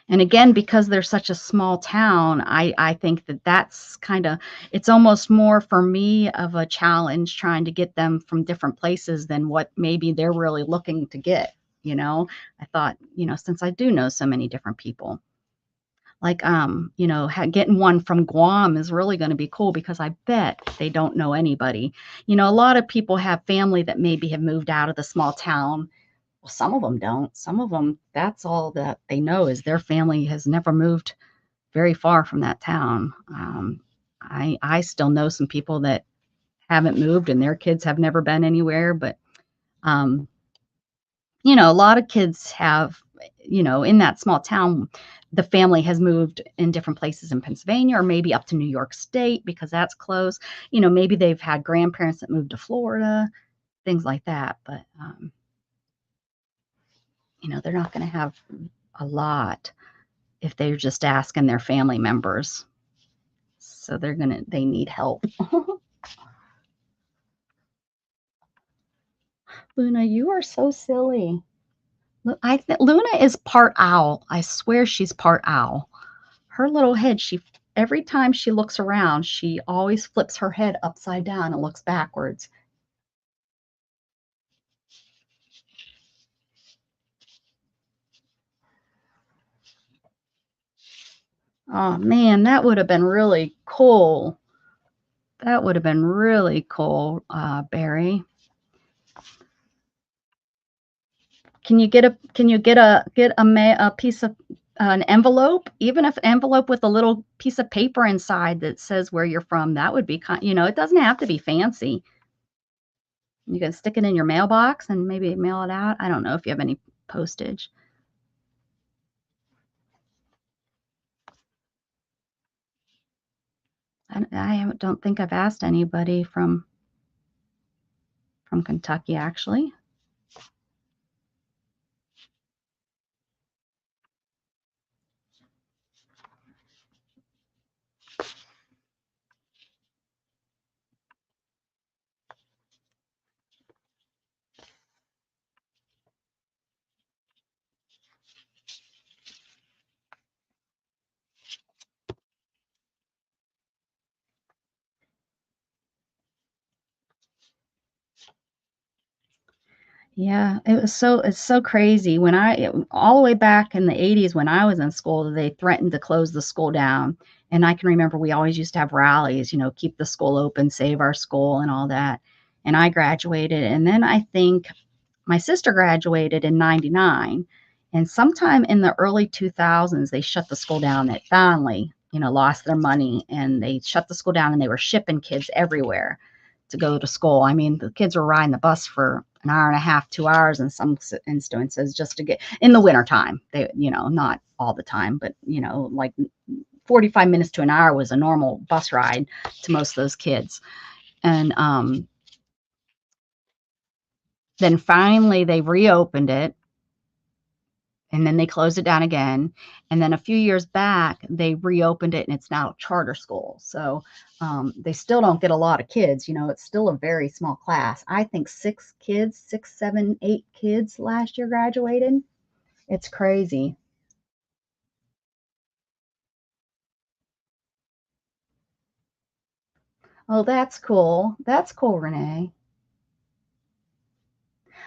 And again, because they're such a small town, I think that's it's almost more for me of a challenge trying to get them from different places than what maybe they're really looking to get. I thought, since I do know so many different people, like, getting one from Guam is really going to be cool because I bet they don't know anybody. A lot of people have family that maybe have moved out of the small town. Well, some of them don't. Some of them, that's all that they know is their family has never moved very far from that town. I still know some people that haven't moved and their kids have never been anywhere, but a lot of kids have, in that small town, the family has moved in different places in Pennsylvania or maybe up to New York State because that's close. Maybe they've had grandparents that moved to Florida, things like that. But, they're not going to have a lot if they're just asking their family members. So they need help. Luna, you are so silly. Luna is part owl. I swear she's part owl. Her little head, every time she looks around, she always flips her head upside down and looks backwards. Oh man, that would have been really cool. That would have been really cool, Barry. Can you get a piece of an envelope, even if envelope with a little piece of paper inside that says where you're from? That would be it doesn't have to be fancy. You can stick it in your mailbox and maybe mail it out. I don't know if you have any postage. I don't think I've asked anybody from Kentucky, actually. Yeah, it's so crazy. When all the way back in the 80s when I was in school, they threatened to close the school down. And I can remember we always used to have rallies, keep the school open, save our school and all that. And I graduated. And then I think my sister graduated in 99. And sometime in the early 2000s, they shut the school down. It finally, lost their money and they shut the school down and they were shipping kids everywhere to go to school. I mean, the kids were riding the bus for an hour and a half, 2 hours in some instances just to get in the wintertime. They, not all the time, but, like 45 minutes to an hour was a normal bus ride to most of those kids. And then finally they reopened it and then they closed it down again. And then a few years back, they reopened it and it's now a charter school. So they still don't get a lot of kids. It's still a very small class. I think 6 kids, 6, 7, 8 kids last year graduated. It's crazy. Oh, that's cool. That's cool, Renee.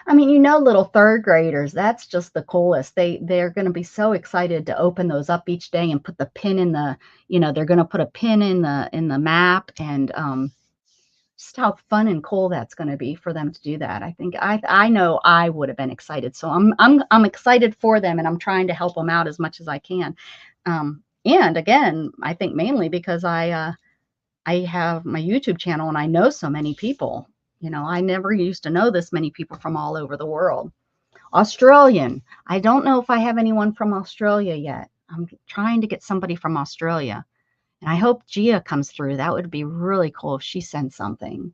I mean, little third graders, that's just the coolest. They're going to be so excited to open those up each day and put the pin in the, they're going to put a pin in the map and just how fun and cool that's going to be for them to do that. I think I know I would have been excited. So I'm excited for them and I'm trying to help them out as much as I can. And again, I think mainly because I have my YouTube channel and I know so many people. I never used to know this many people from all over the world. Australian. I don't know if I have anyone from Australia yet. I'm trying to get somebody from Australia. And I hope Gia comes through. That would be really cool if she sends something.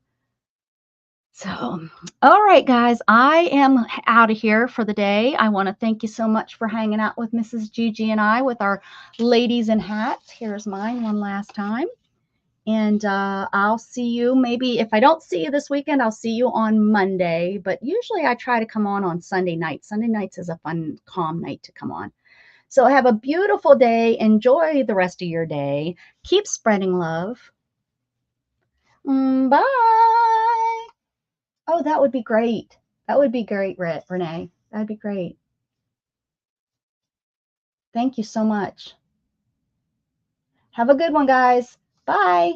So, all right, guys, I am out of here for the day. I want to thank you so much for hanging out with Mrs. Gigi and I with our ladies in hats. Here's mine one last time. And I'll see you maybe if I don't see you this weekend, I'll see you on Monday. But usually I try to come on Sunday night. Sunday nights is a fun, calm night to come on. So have a beautiful day. Enjoy the rest of your day. Keep spreading love. Bye. Oh, that would be great. That would be great, Renee. That'd be great. Thank you so much. Have a good one, guys. Bye.